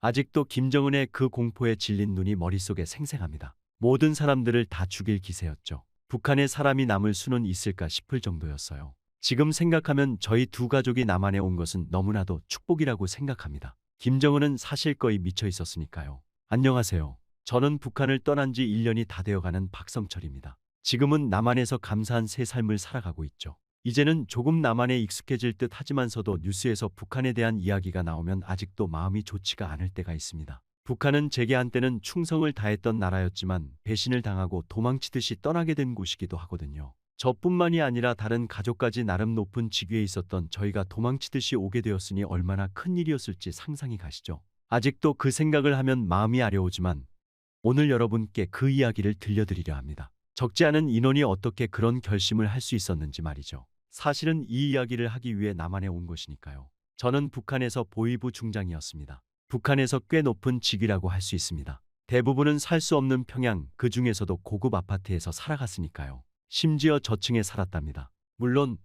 아직도 김정은의 그 공포에 질린 눈이 머릿속에 생생합니다. 모든 사람들을 다 죽일 기세였죠. 북한에 사람이 남을 수는 있을까 싶을 정도였어요. 지금 생각하면 저희 두 가족이 남한에 온 것은 너무나도 축복이라고 생각합니다. 김정은은 사실 거의 미쳐 있었으니까요. 안녕하세요. 저는 북한을 떠난 지 1년이 다 되어가는 박성철입니다. 지금은 남한에서 감사한 새 삶을 살아가고 있죠. 이제는 조금 남한에 익숙해질 듯 하지만서도 뉴스에서 북한에 대한 이야기가 나오면 아직도 마음이 좋지가 않을 때가 있습니다. 북한은 제게 한때는 충성을 다했던 나라였지만 배신을 당하고 도망치듯이 떠나게 된 곳이기도 하거든요. 저뿐만이 아니라 다른 가족까지 나름 높은 직위에 있었던 저희가 도망치듯이 오게 되었으니 얼마나 큰 일이었을지 상상이 가시죠. 아직도 그 생각을 하면 마음이 아려오지만 오늘 여러분께 그 이야기를 들려드리려 합니다. 적지 않은 인원이 어떻게 그런 결심을 할 수 있었는지 말이죠. 사실은 이 이야기를 하기 위해 남한에 온 것이니까요. 저는 북한에서 보위부 중장이었습니다. 북한에서 꽤 높은 직위라고 할 수 있습니다. 대부분은 살 수 없는 평양, 그 중에서도 고급 아파트에서 살아갔으니까요. 심지어 저층에 살았답니다. 물론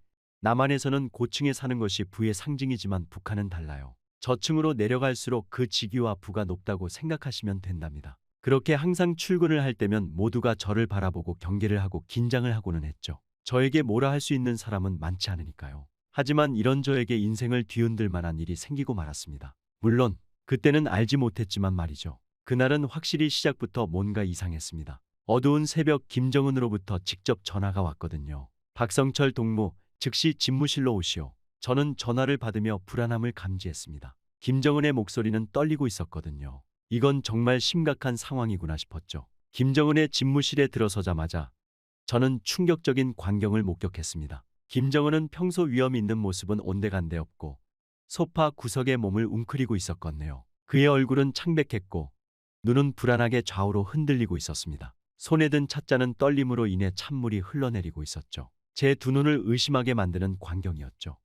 남한에서는 고층에 사는 것이 부의 상징이지만 북한은 달라요. 저층으로 내려갈수록 그 직위와 부가 높다고 생각하시면 된답니다. 그렇게 항상 출근을 할 때면 모두가 저를 바라보고 경계를 하고 긴장을 하고는 했죠. 저에게 뭐라 할 수 있는 사람은 많지 않으니까요. 하지만 이런 저에게 인생을 뒤흔들 만한 일이 생기고 말았습니다. 물론 그때는 알지 못했지만 말이죠. 그날은 확실히 시작부터 뭔가 이상했습니다. 어두운 새벽 김정은으로부터 직접 전화가 왔거든요. 박성철 동무, 즉시 집무실로 오시오. 저는 전화를 받으며 불안함을 감지했습니다. 김정은의 목소리는 떨리고 있었거든요. 이건 정말 심각한 상황이구나 싶었죠. 김정은의 집무실에 들어서자마자 저는 충격적인 광경을 목격했습니다. 김정은은 평소 위험 있는 모습은 온데간데 없고 소파 구석에 몸을 웅크리고 있었거든요. 그의 얼굴은 창백했고 눈은 불안하게 좌우로 흔들리고 있었습니다. 손에 든 찻잔은 떨림으로 인해 찬물이 흘러내리고 있었죠. 제 두 눈을 의심하게 만드는 광경이었죠.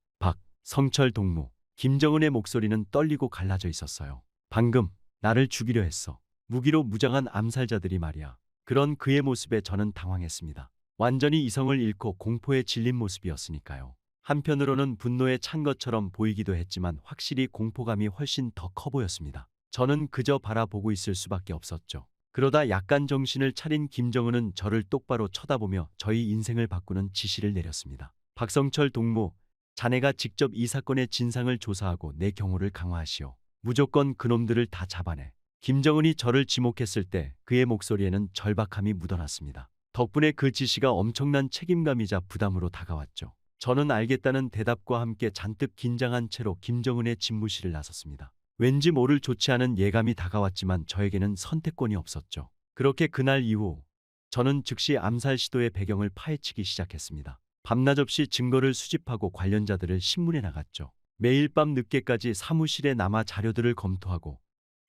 성철 동무, 김정은의 목소리는 떨리고 갈라져 있었어요. 방금 나를 죽이려 했어. 무기로 무장한 암살자들이 말이야. 그런 그의 모습에 저는 당황했습니다. 완전히 이성을 잃고 공포에 질린 모습이었으니까요. 한편으로는 분노에 찬 것처럼 보이기도 했지만 확실히 공포감이 훨씬 더 커 보였습니다. 저는 그저 바라보고 있을 수밖에 없었죠. 그러다 약간 정신을 차린 김정은은 저를 똑바로 쳐다보며 저희 인생을 바꾸는 지시를 내렸습니다. 박성철 동무, 자네가 직접 이 사건의 진상을 조사하고 내 경호를 강화하시오. 무조건 그놈들을 다 잡아내. 김정은이 저를 지목했을 때 그의 목소리에는 절박함이 묻어났습니다. 덕분에 그 지시가 엄청난 책임감이자 부담으로 다가왔죠. 저는 알겠다는 대답과 함께 잔뜩 긴장한 채로 김정은의 집무실을 나섰습니다. 왠지 모를 좋지 않은 예감이 다가왔지만 저에게는 선택권이 없었죠. 그렇게 그날 이후 저는 즉시 암살 시도의 배경을 파헤치기 시작했습니다. 밤낮 없이 증거를 수집하고 관련자들을 신문에 나갔죠. 매일 밤 늦게까지 사무실에 남아 자료들을 검토하고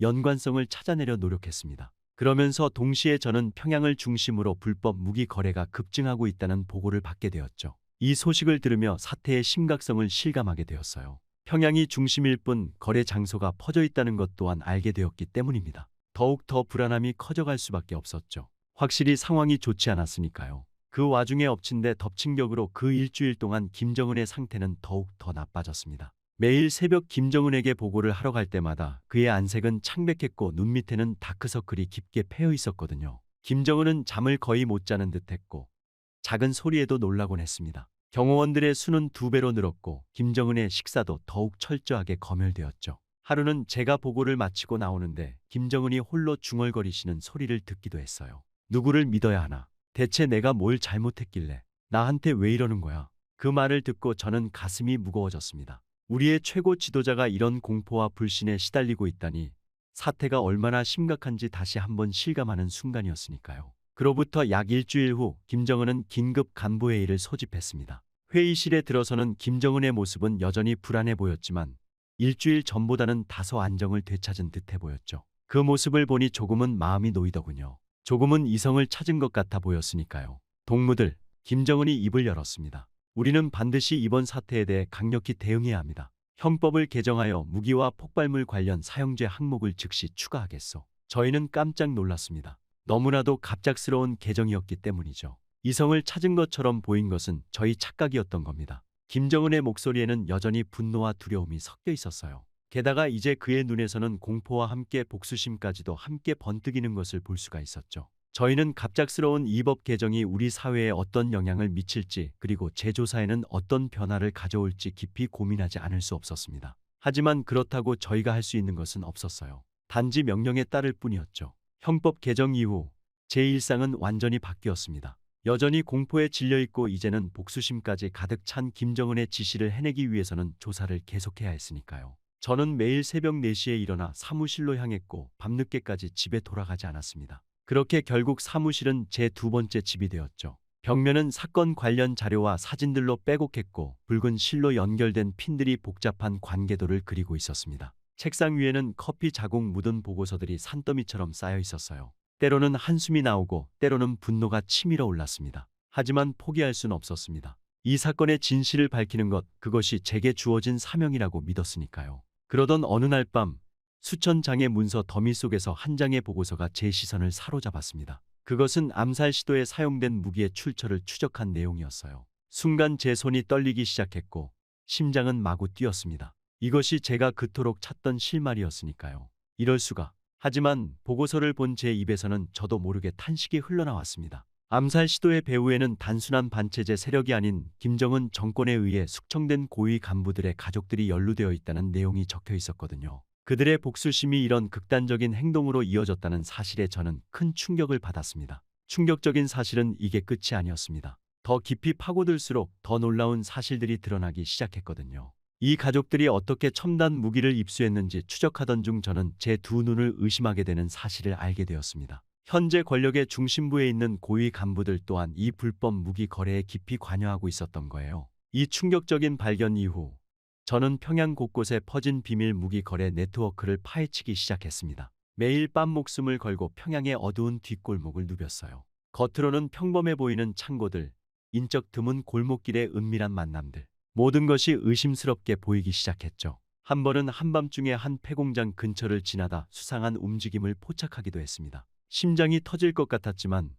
연관성을 찾아내려 노력했습니다. 그러면서 동시에 저는 평양을 중심으로 불법 무기 거래가 급증하고 있다는 보고를 받게 되었죠. 이 소식을 들으며 사태의 심각성을 실감하게 되었어요. 평양이 중심일 뿐 거래 장소가 퍼져 있다는 것 또한 알게 되었기 때문입니다. 더욱 더 불안함이 커져갈 수밖에 없었죠. 확실히 상황이 좋지 않았으니까요. 그 와중에 엎친 데 덮친 격으로 그 일주일 동안 김정은의 상태는 더욱 더 나빠졌습니다. 매일 새벽 김정은에게 보고를 하러 갈 때마다 그의 안색은 창백했고 눈 밑에는 다크서클이 깊게 패여 있었거든요. 김정은은 잠을 거의 못 자는 듯했고 작은 소리에도 놀라곤 했습니다. 경호원들의 수는 2배로 늘었고 김정은의 식사도 더욱 철저하게 검열되었죠. 하루는 제가 보고를 마치고 나오는데 김정은이 홀로 중얼거리시는 소리를 듣기도 했어요. 누구를 믿어야 하나? 대체 내가 뭘 잘못했길래 나한테 왜 이러는 거야? 그 말을 듣고 저는 가슴이 무거워졌습니다. 우리의 최고 지도자가 이런 공포와 불신에 시달리고 있다니 사태가 얼마나 심각한지 다시 한번 실감하는 순간이었으니까요. 그로부터 약 일주일 후 김정은은 긴급 간부회의를 소집했습니다. 회의실에 들어서는 김정은의 모습은 여전히 불안해 보였지만 일주일 전보다는 다소 안정을 되찾은 듯해 보였죠. 그 모습을 보니 조금은 마음이 놓이더군요. 조금은 이성을 찾은 것 같아 보였으니까요. 동무들, 김정은이 입을 열었습니다. 우리는 반드시 이번 사태에 대해 강력히 대응해야 합니다. 형법을 개정하여 무기와 폭발물 관련 사형죄 항목을 즉시 추가하겠소. 저희는 깜짝 놀랐습니다. 너무나도 갑작스러운 개정이었기 때문이죠. 이성을 찾은 것처럼 보인 것은 저희 착각이었던 겁니다. 김정은의 목소리에는 여전히 분노와 두려움이 섞여 있었어요. 게다가 이제 그의 눈에서는 공포와 함께 복수심까지도 함께 번뜩이는 것을 볼 수가 있었죠. 저희는 갑작스러운 이 법 개정이 우리 사회에 어떤 영향을 미칠지 그리고 재조사에는 어떤 변화를 가져올지 깊이 고민하지 않을 수 없었습니다. 하지만 그렇다고 저희가 할 수 있는 것은 없었어요. 단지 명령에 따를 뿐이었죠. 형법 개정 이후 제 일상은 완전히 바뀌었습니다. 여전히 공포에 질려있고 이제는 복수심까지 가득 찬 김정은의 지시를 해내기 위해서는 조사를 계속해야 했으니까요. 저는 매일 새벽 4시에 일어나 사무실로 향했고 밤늦게까지 집에 돌아가지 않았습니다. 그렇게 결국 사무실은 제 두 번째 집이 되었죠. 벽면은 사건 관련 자료와 사진들로 빼곡했고 붉은 실로 연결된 핀들이 복잡한 관계도를 그리고 있었습니다. 책상 위에는 커피 자국 묻은 보고서들이 산더미처럼 쌓여 있었어요. 때로는 한숨이 나오고 때로는 분노가 치밀어 올랐습니다. 하지만 포기할 순 없었습니다. 이 사건의 진실을 밝히는 것, 그것이 제게 주어진 사명이라고 믿었으니까요. 그러던 어느 날 밤 수천 장의 문서 더미 속에서 한 장의 보고서가 제 시선을 사로잡았습니다. 그것은 암살 시도에 사용된 무기의 출처를 추적한 내용이었어요. 순간 제 손이 떨리기 시작했고 심장은 마구 뛰었습니다. 이것이 제가 그토록 찾던 실마리였으니까요. 이럴 수가. 하지만 보고서를 본 제 입에서는 저도 모르게 탄식이 흘러나왔습니다. 암살 시도의 배후에는 단순한 반체제 세력이 아닌 김정은 정권에 의해 숙청된 고위 간부들의 가족들이 연루되어 있다는 내용이 적혀 있었거든요. 그들의 복수심이 이런 극단적인 행동으로 이어졌다는 사실에 저는 큰 충격을 받았습니다. 충격적인 사실은 이게 끝이 아니었습니다. 더 깊이 파고들수록 더 놀라운 사실들이 드러나기 시작했거든요. 이 가족들이 어떻게 첨단 무기를 입수했는지 추적하던 중 저는 제 두 눈을 의심하게 되는 사실을 알게 되었습니다. 현재 권력의 중심부에 있는 고위 간부들 또한 이 불법 무기 거래에 깊이 관여하고 있었던 거예요. 이 충격적인 발견 이후 저는 평양 곳곳에 퍼진 비밀 무기 거래 네트워크를 파헤치기 시작했습니다. 매일 밤 목숨을 걸고 평양의 어두운 뒷골목을 누볐어요. 겉으로는 평범해 보이는 창고들, 인적 드문 골목길의 은밀한 만남들. 모든 것이 의심스럽게 보이기 시작했죠. 한 번은 한밤중에 한 폐공장 근처를 지나다 수상한 움직임을 포착하기도 했습니다. 심장이 터질 것 같았지만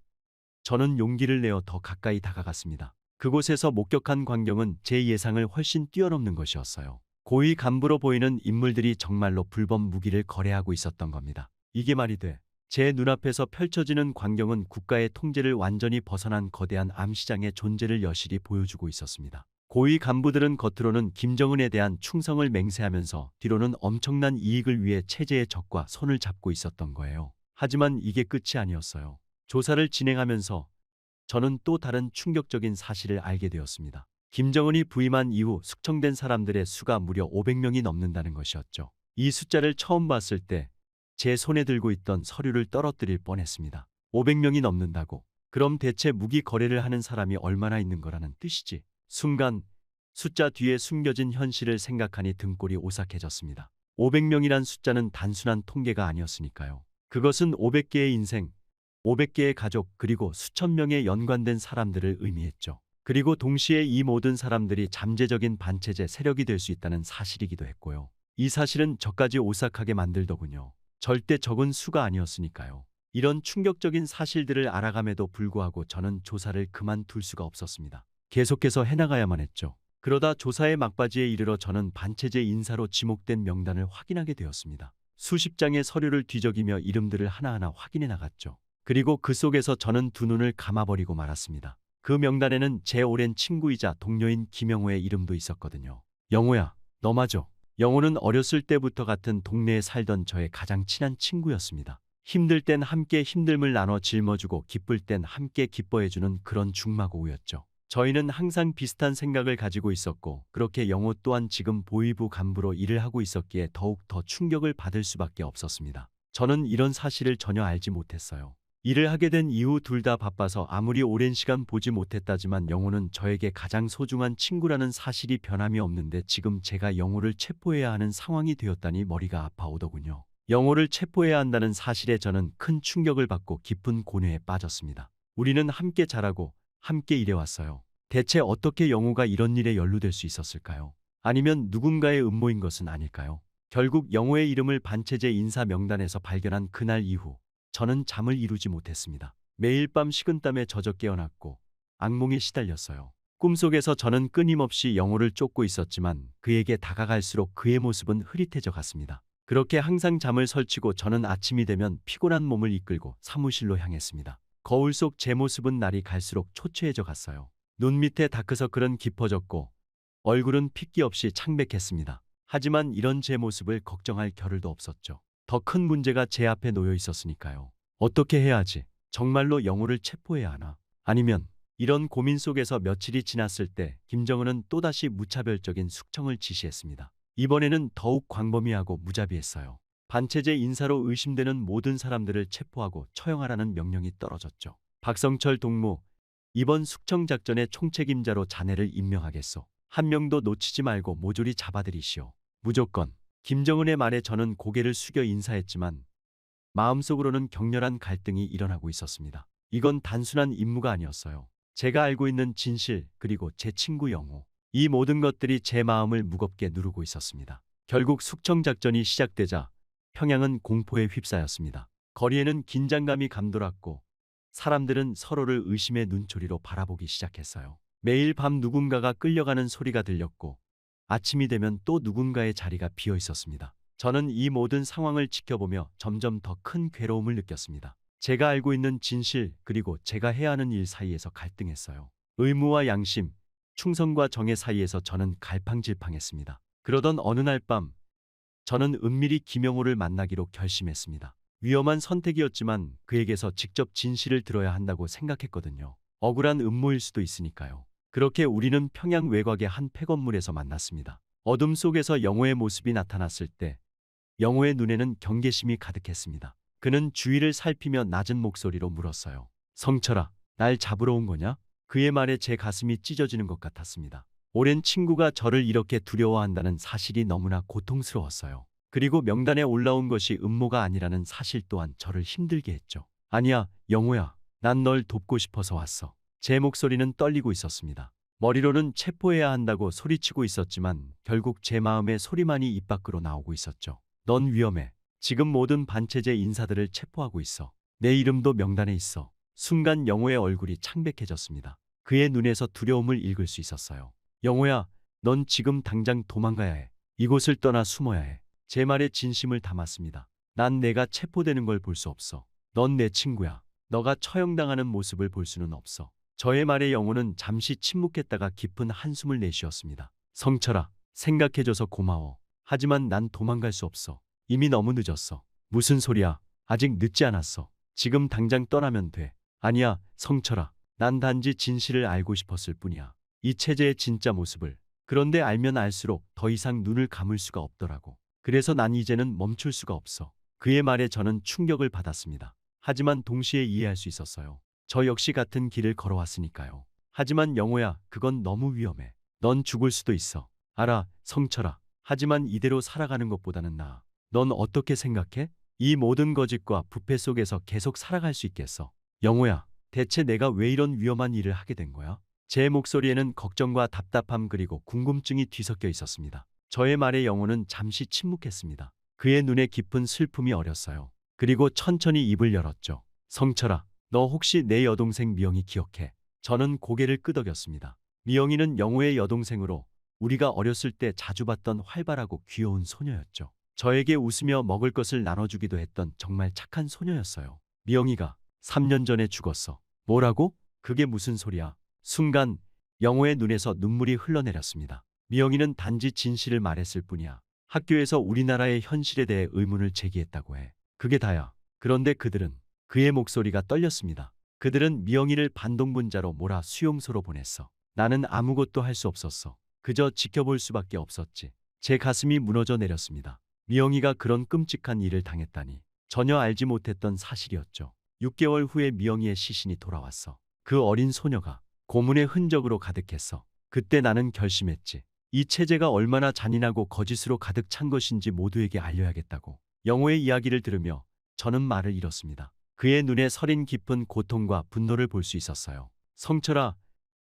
저는 용기를 내어 더 가까이 다가갔습니다. 그곳에서 목격한 광경은 제 예상을 훨씬 뛰어넘는 것이었어요. 고위 간부로 보이는 인물들이 정말로 불법 무기를 거래하고 있었던 겁니다. 이게 말이 돼. 제 눈앞에서 펼쳐지는 광경은 국가의 통제를 완전히 벗어난 거대한 암시장의 존재를 여실히 보여주고 있었습니다. 고위 간부들은 겉으로는 김정은에 대한 충성을 맹세하면서 뒤로는 엄청난 이익을 위해 체제의 적과 손을 잡고 있었던 거예요. 하지만 이게 끝이 아니었어요. 조사를 진행하면서 저는 또 다른 충격적인 사실을 알게 되었습니다. 김정은이 부임한 이후 숙청된 사람들의 수가 무려 500명이 넘는다는 것이었죠. 이 숫자를 처음 봤을 때 제 손에 들고 있던 서류를 떨어뜨릴 뻔했습니다. 500명이 넘는다고? 그럼 대체 무기 거래를 하는 사람이 얼마나 있는 거라는 뜻이지? 순간 숫자 뒤에 숨겨진 현실을 생각하니 등골이 오싹해졌습니다. 500명이란 숫자는 단순한 통계가 아니었으니까요. 그것은 500개의 인생, 500개의 가족 그리고 수천 명의 연관된 사람들을 의미했죠. 그리고 동시에 이 모든 사람들이 잠재적인 반체제 세력이 될 수 있다는 사실이기도 했고요. 이 사실은 저까지 오싹하게 만들더군요. 절대 적은 수가 아니었으니까요. 이런 충격적인 사실들을 알아감에도 불구하고 저는 조사를 그만둘 수가 없었습니다. 계속해서 해나가야만 했죠. 그러다 조사의 막바지에 이르러 저는 반체제 인사로 지목된 명단을 확인하게 되었습니다. 수십 장의 서류를 뒤적이며 이름들을 하나하나 확인해 나갔죠. 그리고 그 속에서 저는 두 눈을 감아버리고 말았습니다. 그 명단에는 제 오랜 친구이자 동료인 김영호의 이름도 있었거든요. 영호야, 너 맞아. 영호는 어렸을 때부터 같은 동네에 살던 저의 가장 친한 친구였습니다. 힘들 땐 함께 힘듦을 나눠 짊어주고 기쁠 땐 함께 기뻐해주는 그런 중마고우였죠. 저희는 항상 비슷한 생각을 가지고 있었고 그렇게 영호 또한 지금 보위부 간부로 일을 하고 있었기에 더욱 더 충격을 받을 수밖에 없었습니다. 저는 이런 사실을 전혀 알지 못했어요. 일을 하게 된 이후 둘 다 바빠서 아무리 오랜 시간 보지 못했다지만 영호는 저에게 가장 소중한 친구라는 사실이 변함이 없는데 지금 제가 영호를 체포해야 하는 상황이 되었다니 머리가 아파오더군요. 영호를 체포해야 한다는 사실에 저는 큰 충격을 받고 깊은 고뇌에 빠졌습니다. 우리는 함께 자라고 함께 일해왔어요. 대체 어떻게 영호가 이런 일에 연루될 수 있었을까요? 아니면 누군가의 음모인 것은 아닐까요? 결국 영호의 이름을 반체제 인사 명단에서 발견한 그날 이후 저는 잠을 이루지 못했습니다. 매일 밤 식은땀에 젖어 깨어났고 악몽에 시달렸어요. 꿈속에서 저는 끊임없이 영호를 쫓고 있었지만 그에게 다가갈수록 그의 모습은 흐릿해져 갔습니다. 그렇게 항상 잠을 설치고 저는 아침이 되면 피곤한 몸을 이끌고 사무실로 향했습니다. 거울 속 제 모습은 날이 갈수록 초췌해져 갔어요. 눈 밑에 다크서클은 깊어졌고 얼굴은 핏기 없이 창백했습니다. 하지만 이런 제 모습을 걱정할 겨를도 없었죠. 더 큰 문제가 제 앞에 놓여 있었으니까요. 어떻게 해야 하지? 정말로 영호를 체포해야 하나? 아니면 이런 고민 속에서 며칠이 지났을 때 김정은은 또다시 무차별적인 숙청을 지시했습니다. 이번에는 더욱 광범위하고 무자비했어요. 반체제 인사로 의심되는 모든 사람들을 체포하고 처형하라는 명령이 떨어졌죠. 박성철 동무, 이번 숙청 작전의 총책임자로 자네를 임명하겠소. 한 명도 놓치지 말고 모조리 잡아들이시오. 무조건. 김정은의 말에 저는 고개를 숙여 인사했지만 마음속으로는 격렬한 갈등이 일어나고 있었습니다. 이건 단순한 임무가 아니었어요. 제가 알고 있는 진실, 그리고 제 친구 영호, 이 모든 것들이 제 마음을 무겁게 누르고 있었습니다. 결국 숙청 작전이 시작되자 평양은 공포에 휩싸였습니다. 거리에는 긴장감이 감돌았고 사람들은 서로를 의심의 눈초리로 바라보기 시작했어요. 매일 밤 누군가가 끌려가는 소리가 들렸고 아침이 되면 또 누군가의 자리가 비어 있었습니다. 저는 이 모든 상황을 지켜보며 점점 더 큰 괴로움을 느꼈습니다. 제가 알고 있는 진실, 그리고 제가 해야 하는 일 사이에서 갈등했어요. 의무와 양심, 충성과 정의 사이에서 저는 갈팡질팡했습니다. 그러던 어느 날 밤 저는 은밀히 김영호를 만나기로 결심했습니다. 위험한 선택이었지만 그에게서 직접 진실을 들어야 한다고 생각했거든요. 억울한 음모일 수도 있으니까요. 그렇게 우리는 평양 외곽의 한 폐건물에서 만났습니다. 어둠 속에서 영호의 모습이 나타났을 때 영호의 눈에는 경계심이 가득했습니다. 그는 주위를 살피며 낮은 목소리로 물었어요. 성철아, 날 잡으러 온 거냐? 그의 말에 제 가슴이 찢어지는 것 같았습니다. 오랜 친구가 저를 이렇게 두려워한다는 사실이 너무나 고통스러웠어요. 그리고 명단에 올라온 것이 음모가 아니라는 사실 또한 저를 힘들게 했죠. 아니야, 영호야. 난 널 돕고 싶어서 왔어. 제 목소리는 떨리고 있었습니다. 머리로는 체포해야 한다고 소리치고 있었지만 결국 제 마음의 소리만이 입 밖으로 나오고 있었죠. 넌 위험해. 지금 모든 반체제 인사들을 체포하고 있어. 내 이름도 명단에 있어. 순간 영호의 얼굴이 창백해졌습니다. 그의 눈에서 두려움을 읽을 수 있었어요. 영호야, 넌 지금 당장 도망가야 해. 이곳을 떠나 숨어야 해. 제 말에 진심을 담았습니다. 난 내가 체포되는 걸 볼 수 없어. 넌 내 친구야. 너가 처형당하는 모습을 볼 수는 없어. 저의 말에 영호는 잠시 침묵했다가 깊은 한숨을 내쉬었습니다. 성철아, 생각해줘서 고마워. 하지만 난 도망갈 수 없어. 이미 너무 늦었어. 무슨 소리야. 아직 늦지 않았어. 지금 당장 떠나면 돼. 아니야, 성철아. 난 단지 진실을 알고 싶었을 뿐이야. 이 체제의 진짜 모습을. 그런데 알면 알수록 더 이상 눈을 감을 수가 없더라고. 그래서 난 이제는 멈출 수가 없어. 그의 말에 저는 충격을 받았습니다. 하지만 동시에 이해할 수 있었어요. 저 역시 같은 길을 걸어왔으니까요. 하지만 영호야, 그건 너무 위험해. 넌 죽을 수도 있어. 알아, 성철아. 하지만 이대로 살아가는 것보다는 나아. 넌 어떻게 생각해? 이 모든 거짓과 부패 속에서 계속 살아갈 수 있겠어? 영호야, 대체 내가 왜 이런 위험한 일을 하게 된 거야? 제 목소리에는 걱정과 답답함 그리고 궁금증이 뒤섞여 있었습니다. 저의 말에 영호는 잠시 침묵했습니다. 그의 눈에 깊은 슬픔이 어렸어요. 그리고 천천히 입을 열었죠. 성철아, 너 혹시 내 여동생 미영이 기억해? 저는 고개를 끄덕였습니다. 미영이는 영호의 여동생으로 우리가 어렸을 때 자주 봤던 활발하고 귀여운 소녀였죠. 저에게 웃으며 먹을 것을 나눠주기도 했던 정말 착한 소녀였어요. 미영이가 3년 전에 죽었어. 뭐라고? 그게 무슨 소리야? 순간 영호의 눈에서 눈물이 흘러내렸습니다. 미영이는 단지 진실을 말했을 뿐이야. 학교에서 우리나라의 현실에 대해 의문을 제기했다고 해. 그게 다야. 그런데 그의 목소리가 떨렸습니다. 그들은 미영이를 반동분자로 몰아 수용소로 보냈어. 나는 아무것도 할 수 없었어. 그저 지켜볼 수밖에 없었지. 제 가슴이 무너져 내렸습니다. 미영이가 그런 끔찍한 일을 당했다니. 전혀 알지 못했던 사실이었죠. 6개월 후에 미영이의 시신이 돌아왔어. 그 어린 소녀가 고문의 흔적으로 가득했어. 그때 나는 결심했지. 이 체제가 얼마나 잔인하고 거짓으로 가득 찬 것인지 모두에게 알려야겠다고. 영호의 이야기를 들으며 저는 말을 잃었습니다. 그의 눈에 서린 깊은 고통과 분노를 볼 수 있었어요. 성철아,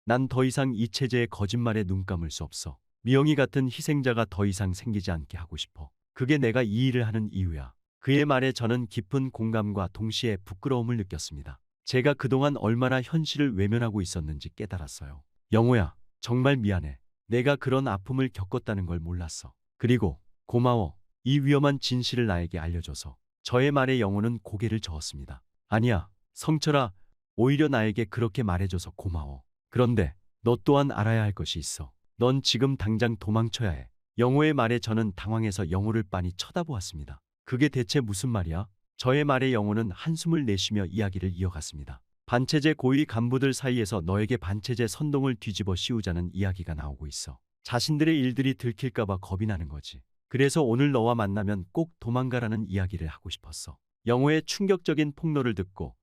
난 더 이상 이 체제의 거짓말에 눈 감을 수 없어. 미영이 같은 희생자가 더 이상 생기지 않게 하고 싶어. 그게 내가 이 일을 하는 이유야. 그의 말에 저는 깊은 공감과 동시에 부끄러움을 느꼈습니다. 제가 그동안 얼마나 현실을 외면하고 있었는지 깨달았어요. 영호야, 정말 미안해. 내가 그런 아픔을 겪었다는 걸 몰랐어. 그리고 고마워. 이 위험한 진실을 나에게 알려줘서. 저의 말에 영호는 고개를 저었습니다. 아니야, 성철아. 오히려 나에게 그렇게 말해줘서 고마워. 그런데 너 또한 알아야 할 것이 있어. 넌 지금 당장 도망쳐야 해. 영호의 말에 저는 당황해서 영호를 빤히 쳐다보았습니다. 그게 대체 무슨 말이야? 저의 말에 영호는 한숨을 내쉬며 이야기를 이어갔습니다. 반체제 고위 간부들 사이에서 너에게 반체제 선동을 뒤집어 씌우자는 이야기가 나오고 있어. 자신들의 일들이 들킬까봐 겁이 나는 거지. 그래서 오늘 너와 만나면 꼭 도망가라는 이야기를 하고 싶었어. 영호의 충격적인 폭로를 듣고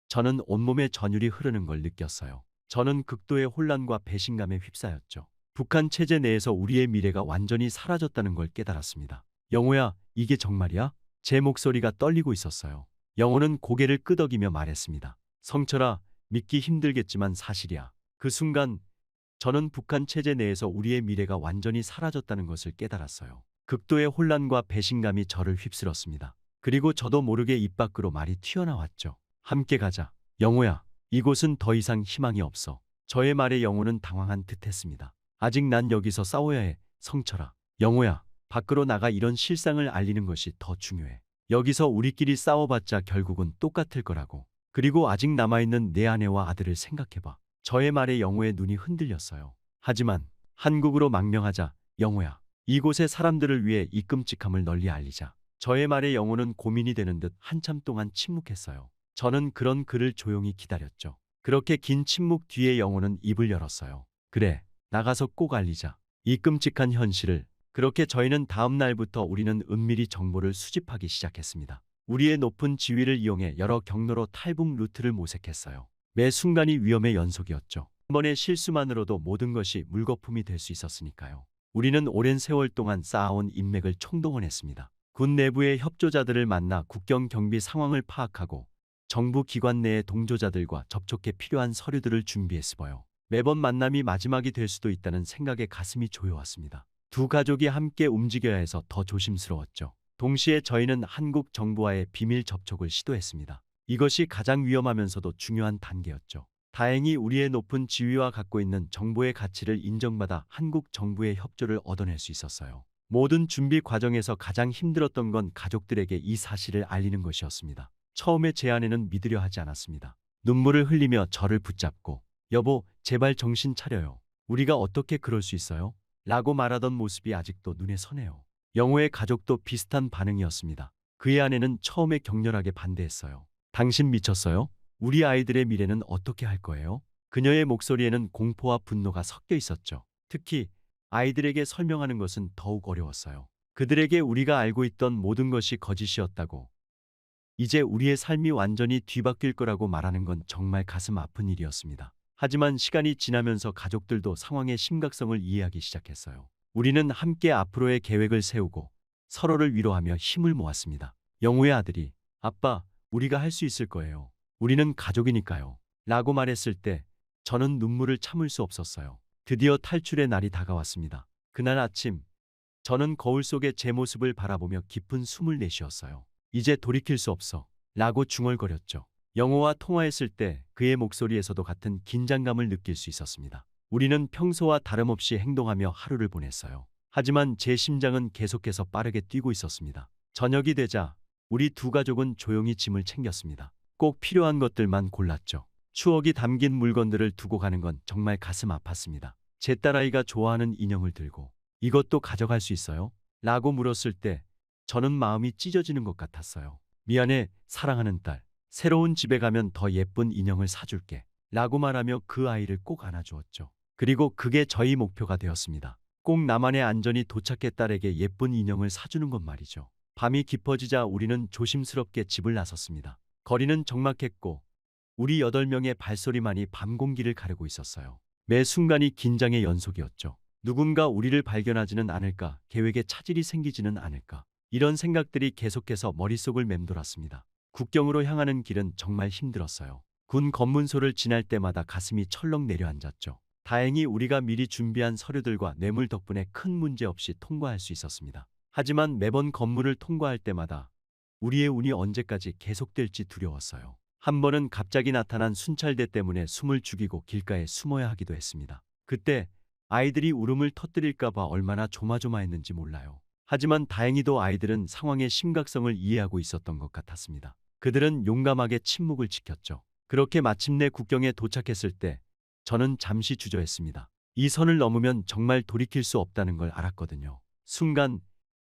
저는 온몸에 전율이 흐르는 걸 느꼈어요. 저는 극도의 혼란과 배신감에 휩싸였죠. 북한 체제 내에서 우리의 미래가 완전히 사라졌다는 걸 깨달았습니다. 영호야, 이게 정말이야? 제 목소리가 떨리고 있었어요. 영호는 고개를 끄덕이며 말했습니다. 성철아, 믿기 힘들겠지만 사실이야. 그 순간 저는 북한 체제 내에서 우리의 미래가 완전히 사라졌다는 것을 깨달았어요. 극도의 혼란과 배신감이 저를 휩쓸었습니다. 그리고 저도 모르게 입 밖으로 말이 튀어나왔죠. 함께 가자. 영호야, 이곳은 더 이상 희망이 없어. 저의 말에 영호는 당황한 듯했습니다. 아직 난 여기서 싸워야 해, 성철아. 영호야, 밖으로 나가 이런 실상을 알리는 것이 더 중요해. 여기서 우리끼리 싸워봤자 결국은 똑같을 거라고. 그리고 아직 남아있는 내 아내와 아들을 생각해봐. 저의 말에 영호의 눈이 흔들렸어요. 하지만 한국으로 망명하자, 영호야. 이곳의 사람들을 위해 이 끔찍함을 널리 알리자. 저의 말에 영호는 고민이 되는 듯 한참 동안 침묵했어요. 저는 그런 그를 조용히 기다렸죠. 그렇게 긴 침묵 뒤에 영호는 입을 열었어요. 그래, 나가서 꼭 알리자. 이 끔찍한 현실을. 그렇게 저희는 다음 날부터 우리는 은밀히 정보를 수집하기 시작했습니다. 우리의 높은 지위를 이용해 여러 경로로 탈북 루트를 모색했어요. 매 순간이 위험의 연속이었죠. 한 번의 실수만으로도 모든 것이 물거품이 될 수 있었으니까요. 우리는 오랜 세월 동안 쌓아온 인맥을 총동원했습니다. 군 내부의 협조자들을 만나 국경 경비 상황을 파악하고 정부 기관 내의 동조자들과 접촉해 필요한 서류들을 준비했어요. 매번 만남이 마지막이 될 수도 있다는 생각에 가슴이 조여왔습니다. 두 가족이 함께 움직여야 해서 더 조심스러웠죠. 동시에 저희는 한국 정부와의 비밀 접촉을 시도했습니다. 이것이 가장 위험하면서도 중요한 단계였죠. 다행히 우리의 높은 지위와 갖고 있는 정보의 가치를 인정받아 한국 정부의 협조를 얻어낼 수 있었어요. 모든 준비 과정에서 가장 힘들었던 건 가족들에게 이 사실을 알리는 것이었습니다. 처음에 제 아내는 믿으려 하지 않았습니다. 눈물을 흘리며 저를 붙잡고 여보, 제발 정신 차려요. 우리가 어떻게 그럴 수 있어요? 라고 말하던 모습이 아직도 눈에 선해요. 영호의 가족도 비슷한 반응이었습니다. 그의 아내는 처음에 격렬하게 반대했어요. 당신 미쳤어요? 우리 아이들의 미래는 어떻게 할 거예요? 그녀의 목소리에는 공포와 분노가 섞여 있었죠. 특히 아이들에게 설명하는 것은 더욱 어려웠어요. 그들에게 우리가 알고 있던 모든 것이 거짓이었다고, 이제 우리의 삶이 완전히 뒤바뀔 거라고 말하는 건 정말 가슴 아픈 일이었습니다. 하지만 시간이 지나면서 가족들도 상황의 심각성을 이해하기 시작했어요. 우리는 함께 앞으로의 계획을 세우고 서로를 위로하며 힘을 모았습니다. 영우의 아들이 아빠, 우리가 할 수 있을 거예요. 우리는 가족이니까요. 라고 말했을 때 저는 눈물을 참을 수 없었어요. 드디어 탈출의 날이 다가왔습니다. 그날 아침 저는 거울 속에 제 모습을 바라보며 깊은 숨을 내쉬었어요. 이제 돌이킬 수 없어. 라고 중얼거렸죠. 영호와 통화했을 때 그의 목소리에서도 같은 긴장감을 느낄 수 있었습니다. 우리는 평소와 다름없이 행동하며 하루를 보냈어요. 하지만 제 심장은 계속해서 빠르게 뛰고 있었습니다. 저녁이 되자 우리 두 가족은 조용히 짐을 챙겼습니다. 꼭 필요한 것들만 골랐죠. 추억이 담긴 물건들을 두고 가는 건 정말 가슴 아팠습니다. 제 딸아이가 좋아하는 인형을 들고 이것도 가져갈 수 있어요? 라고 물었을 때 저는 마음이 찢어지는 것 같았어요. 미안해, 사랑하는 딸. 새로운 집에 가면 더 예쁜 인형을 사줄게. 라고 말하며 그 아이를 꼭 안아주었죠. 그리고 그게 저희 목표가 되었습니다. 꼭 나만의 안전히 도착해 딸에게 예쁜 인형을 사주는 것 말이죠. 밤이 깊어지자 우리는 조심스럽게 집을 나섰습니다. 거리는 적막했고 우리 8명의 발소리만이 밤 공기를 가르고 있었어요. 매 순간이 긴장의 연속이었죠. 누군가 우리를 발견하지는 않을까, 계획에 차질이 생기지는 않을까. 이런 생각들이 계속해서 머릿속을 맴돌았습니다. 국경으로 향하는 길은 정말 힘들었어요. 군 검문소를 지날 때마다 가슴이 철렁 내려앉았죠. 다행히 우리가 미리 준비한 서류들과 뇌물 덕분에 큰 문제 없이 통과할 수 있었습니다. 하지만 매번 검문을 통과할 때마다 우리의 운이 언제까지 계속될지 두려웠어요. 한 번은 갑자기 나타난 순찰대 때문에 숨을 죽이고 길가에 숨어야 하기도 했습니다. 그때 아이들이 울음을 터뜨릴까봐 얼마나 조마조마했는지 몰라요. 하지만 다행히도 아이들은 상황의 심각성을 이해하고 있었던 것 같았습니다. 그들은 용감하게 침묵을 지켰죠. 그렇게 마침내 국경에 도착했을 때 저는 잠시 주저했습니다. 이 선을 넘으면 정말 돌이킬 수 없다는 걸 알았거든요. 순간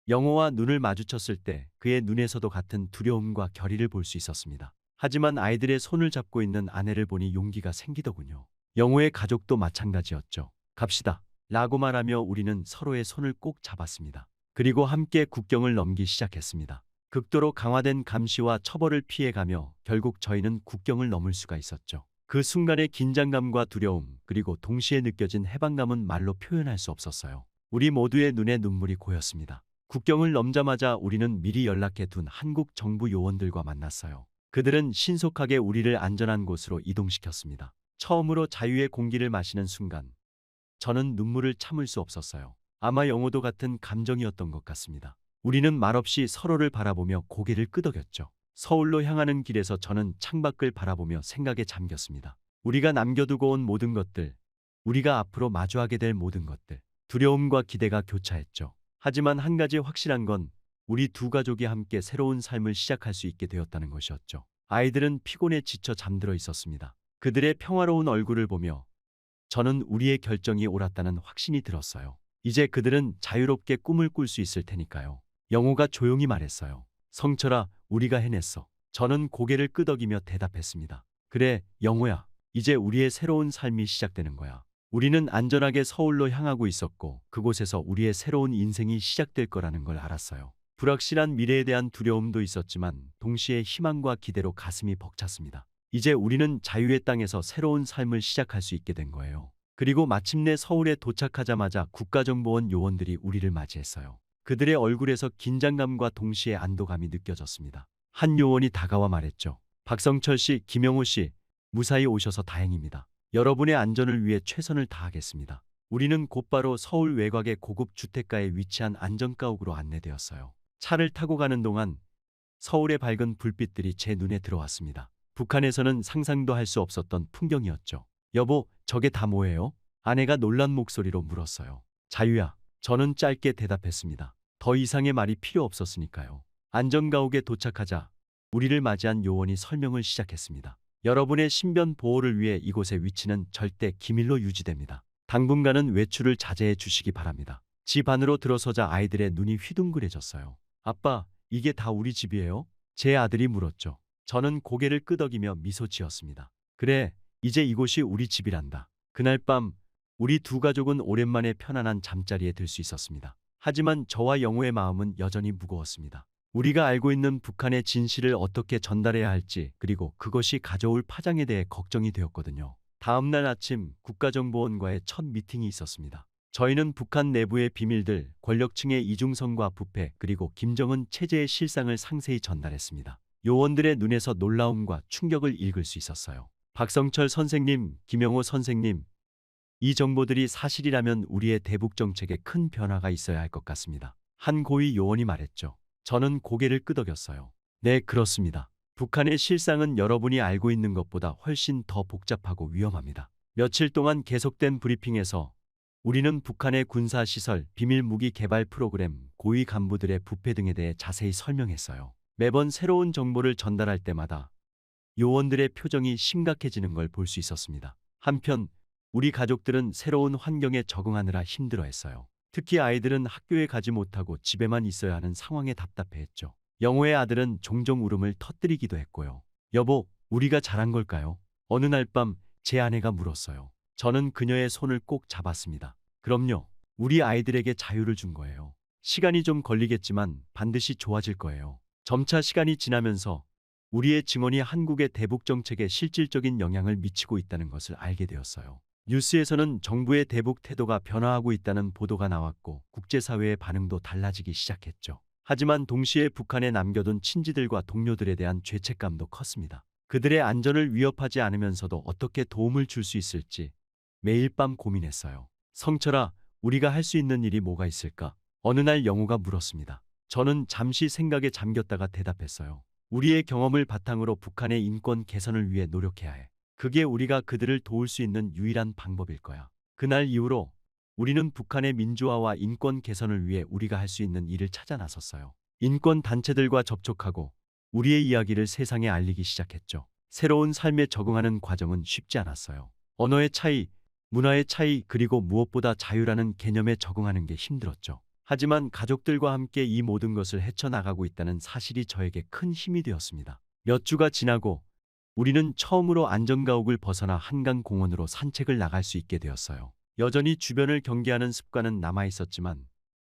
영호와 눈을 마주쳤을 때 그의 눈에서도 같은 두려움과 결의를 볼 수 있었습니다. 하지만 아이들의 손을 잡고 있는 아내를 보니 용기가 생기더군요. 영호의 가족도 마찬가지였죠. 갑시다. 라고 말하며 우리는 서로의 손을 꼭 잡았습니다. 그리고 함께 국경을 넘기 시작했습니다. 극도로 강화된 감시와 처벌을 피해가며 결국 저희는 국경을 넘을 수가 있었죠. 그 순간의 긴장감과 두려움, 그리고 동시에 느껴진 해방감은 말로 표현할 수 없었어요. 우리 모두의 눈에 눈물이 고였습니다. 국경을 넘자마자 우리는 미리 연락해 둔 한국 정부 요원들과 만났어요. 그들은 신속하게 우리를 안전한 곳으로 이동시켰습니다. 처음으로 자유의 공기를 마시는 순간 저는 눈물을 참을 수 없었어요. 아마 영호도 같은 감정이었던 것 같습니다. 우리는 말없이 서로를 바라보며 고개를 끄덕였죠. 서울로 향하는 길에서 저는 창밖을 바라보며 생각에 잠겼습니다. 우리가 남겨두고 온 모든 것들, 우리가 앞으로 마주하게 될 모든 것들, 두려움과 기대가 교차했죠. 하지만 한 가지 확실한 건 우리 두 가족이 함께 새로운 삶을 시작할 수 있게 되었다는 것이었죠. 아이들은 피곤에 지쳐 잠들어 있었습니다. 그들의 평화로운 얼굴을 보며 저는 우리의 결정이 옳았다는 확신이 들었어요. 이제 그들은 자유롭게 꿈을 꿀 수 있을 테니까요. 영호가 조용히 말했어요. 성철아, 우리가 해냈어. 저는 고개를 끄덕이며 대답했습니다. 그래, 영호야. 이제 우리의 새로운 삶이 시작되는 거야. 우리는 안전하게 서울로 향하고 있었고 그곳에서 우리의 새로운 인생이 시작될 거라는 걸 알았어요. 불확실한 미래에 대한 두려움도 있었지만 동시에 희망과 기대로 가슴이 벅찼습니다. 이제 우리는 자유의 땅에서 새로운 삶을 시작할 수 있게 된 거예요. 그리고 마침내 서울에 도착하자마자 국가정보원 요원들이 우리를 맞이했어요. 그들의 얼굴에서 긴장감과 동시에 안도감이 느껴졌습니다. 한 요원이 다가와 말했죠. 박성철 씨, 김영호 씨, 무사히 오셔서 다행입니다. 여러분의 안전을 위해 최선을 다하겠습니다. 우리는 곧바로 서울 외곽의 고급 주택가에 위치한 안전가옥으로 안내되었어요. 차를 타고 가는 동안 서울의 밝은 불빛들이 제 눈에 들어왔습니다. 북한에서는 상상도 할 수 없었던 풍경이었죠. 여보, 저게 다 뭐예요? 아내가 놀란 목소리로 물었어요. 자유야. 저는 짧게 대답했습니다. 더 이상의 말이 필요 없었으니까요. 안전가옥에 도착하자 우리를 맞이한 요원이 설명을 시작했습니다. 여러분의 신변 보호를 위해 이곳의 위치는 절대 기밀로 유지됩니다. 당분간은 외출을 자제해 주시기 바랍니다. 집 안으로 들어서자 아이들의 눈이 휘둥그레졌어요. 아빠, 이게 다 우리 집이에요? 제 아들이 물었죠. 저는 고개를 끄덕이며 미소 지었습니다. 그래, 이제 이곳이 우리 집이란다. 그날 밤 우리 두 가족은 오랜만에 편안한 잠자리에 들 수 있었습니다. 하지만 저와 영호의 마음은 여전히 무거웠습니다. 우리가 알고 있는 북한의 진실을 어떻게 전달해야 할지, 그리고 그것이 가져올 파장에 대해 걱정이 되었거든요. 다음 날 아침 국가정보원과의 첫 미팅이 있었습니다. 저희는 북한 내부의 비밀들, 권력층의 이중성과 부패, 그리고 김정은 체제의 실상을 상세히 전달했습니다. 요원들의 눈에서 놀라움과 충격을 읽을 수 있었어요. 박성철 선생님, 김영호 선생님, 이 정보들이 사실이라면 우리의 대북 정책에 큰 변화가 있어야 할 것 같습니다. 한 고위 요원이 말했죠. 저는 고개를 끄덕였어요. 네, 그렇습니다. 북한의 실상은 여러분이 알고 있는 것보다 훨씬 더 복잡하고 위험합니다. 며칠 동안 계속된 브리핑에서 우리는 북한의 군사시설, 비밀 무기 개발 프로그램, 고위 간부들의 부패 등에 대해 자세히 설명했어요. 매번 새로운 정보를 전달할 때마다 요원들의 표정이 심각해지는 걸 볼 수 있었습니다. 한편 우리 가족들은 새로운 환경에 적응하느라 힘들어했어요. 특히 아이들은 학교에 가지 못하고 집에만 있어야 하는 상황에 답답해했죠. 영호의 아들은 종종 울음을 터뜨리기도 했고요. 여보, 우리가 잘한 걸까요? 어느 날 밤 제 아내가 물었어요. 저는 그녀의 손을 꼭 잡았습니다. 그럼요. 우리 아이들에게 자유를 준 거예요. 시간이 좀 걸리겠지만 반드시 좋아질 거예요. 점차 시간이 지나면서 우리의 증언이 한국의 대북 정책에 실질적인 영향을 미치고 있다는 것을 알게 되었어요. 뉴스에서는 정부의 대북 태도가 변화하고 있다는 보도가 나왔고 국제사회의 반응도 달라지기 시작했죠. 하지만 동시에 북한에 남겨둔 친지들과 동료들에 대한 죄책감도 컸습니다. 그들의 안전을 위협하지 않으면서도 어떻게 도움을 줄 수 있을지 매일 밤 고민했어요. 성철아, 우리가 할 수 있는 일이 뭐가 있을까? 어느 날 영호가 물었습니다. 저는 잠시 생각에 잠겼다가 대답했어요. 우리의 경험을 바탕으로 북한의 인권 개선을 위해 노력해야 해. 그게 우리가 그들을 도울 수 있는 유일한 방법일 거야. 그날 이후로 우리는 북한의 민주화와 인권 개선을 위해 우리가 할 수 있는 일을 찾아 나섰어요. 인권 단체들과 접촉하고 우리의 이야기를 세상에 알리기 시작했죠. 새로운 삶에 적응하는 과정은 쉽지 않았어요. 언어의 차이, 문화의 차이, 그리고 무엇보다 자유라는 개념에 적응하는 게 힘들었죠. 하지만 가족들과 함께 이 모든 것을 헤쳐나가고 있다는 사실이 저에게 큰 힘이 되었습니다. 몇 주가 지나고 우리는 처음으로 안전가옥을 벗어나 한강공원으로 산책을 나갈 수 있게 되었어요. 여전히 주변을 경계하는 습관은 남아 있었지만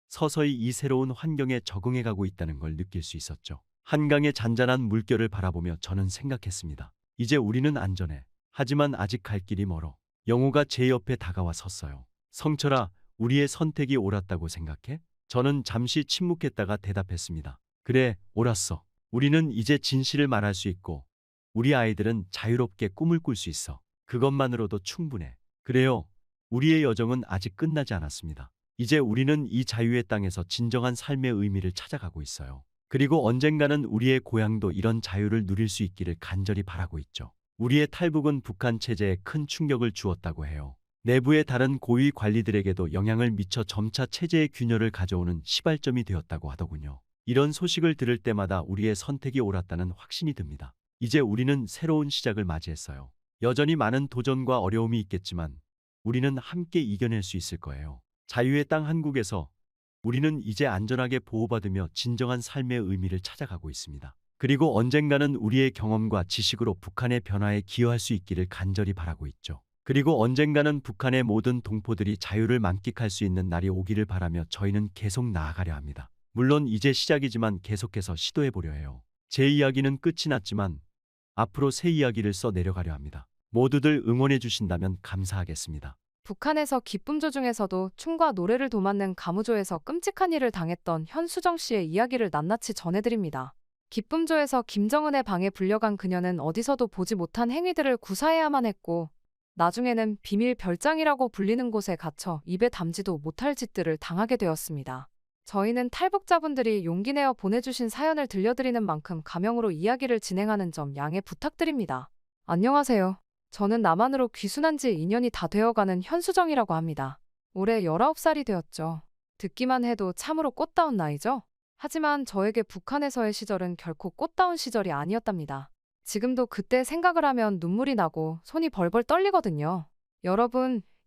서서히 이 새로운 환경에 적응해가고 있다는 걸 느낄 수 있었죠. 한강의 잔잔한 물결을 바라보며 저는 생각했습니다. 이제 우리는 안전해. 하지만 아직 갈 길이 멀어. 영호가 제 옆에 다가와 섰어요. 성철아, 우리의 선택이 옳았다고 생각해? 저는 잠시 침묵했다가 대답했습니다. 그래, 옳았어. 우리는 이제 진실을 말할 수 있고 우리 아이들은 자유롭게 꿈을 꿀 수 있어. 그것만으로도 충분해. 그래요. 우리의 여정은 아직 끝나지 않았습니다. 이제 우리는 이 자유의 땅에서 진정한 삶의 의미를 찾아가고 있어요. 그리고 언젠가는 우리의 고향도 이런 자유를 누릴 수 있기를 간절히 바라고 있죠. 우리의 탈북은 북한 체제에 큰 충격을 주었다고 해요. 내부의 다른 고위 관리들에게도 영향을 미쳐 점차 체제의 균열을 가져오는 시발점이 되었다고 하더군요. 이런 소식을 들을 때마다 우리의 선택이 옳았다는 확신이 듭니다. 이제 우리는 새로운 시작을 맞이했어요. 여전히 많은 도전과 어려움이 있겠지만 우리는 함께 이겨낼 수 있을 거예요. 자유의 땅 한국에서 우리는 이제 안전하게 보호받으며 진정한 삶의 의미를 찾아가고 있습니다. 그리고 언젠가는 우리의 경험과 지식으로 북한의 변화에 기여할 수 있기를 간절히 바라고 있죠. 그리고 언젠가는 북한의 모든 동포들이 자유를 만끽할 수 있는 날이 오기를 바라며 저희는 계속 나아가려 합니다. 물론 이제 시작이지만 계속해서 시도해보려 해요. 제 이야기는 끝이 났지만 앞으로 새 이야기를 써 내려가려 합니다. 모두들 응원해 주신다면 감사하겠습니다. 북한에서 기쁨조 중에서도 춤과 노래를 도맡는 가무조에서 끔찍한 일을 당했던 현수정 씨의 이야기를 낱낱이 전해드립니다. 기쁨조에서 김정은의 방에 불려간 그녀는 어디서도 보지 못한 행위들을 구사해야만 했고 나중에는 비밀 별장이라고 불리는 곳에 갇혀 입에 담지도 못할 짓들을 당하게 되었습니다. 저희는 탈북자분들이 용기 내어 보내주신 사연을 들려드리는 만큼 가명으로 이야기를 진행하는 점 양해 부탁드립니다. 안녕하세요. 저는 남한으로 귀순한 지 2년이 다 되어가는 현수정이라고 합니다. 올해 19살이 되었죠. 듣기만 해도 참으로 꽃다운 나이죠? 하지만 저에게 북한에서의 시절은 결코 꽃다운 시절이 아니었답니다. 지금도 그때 생각을 하면 눈물이 나고 손이 벌벌 떨리거든요.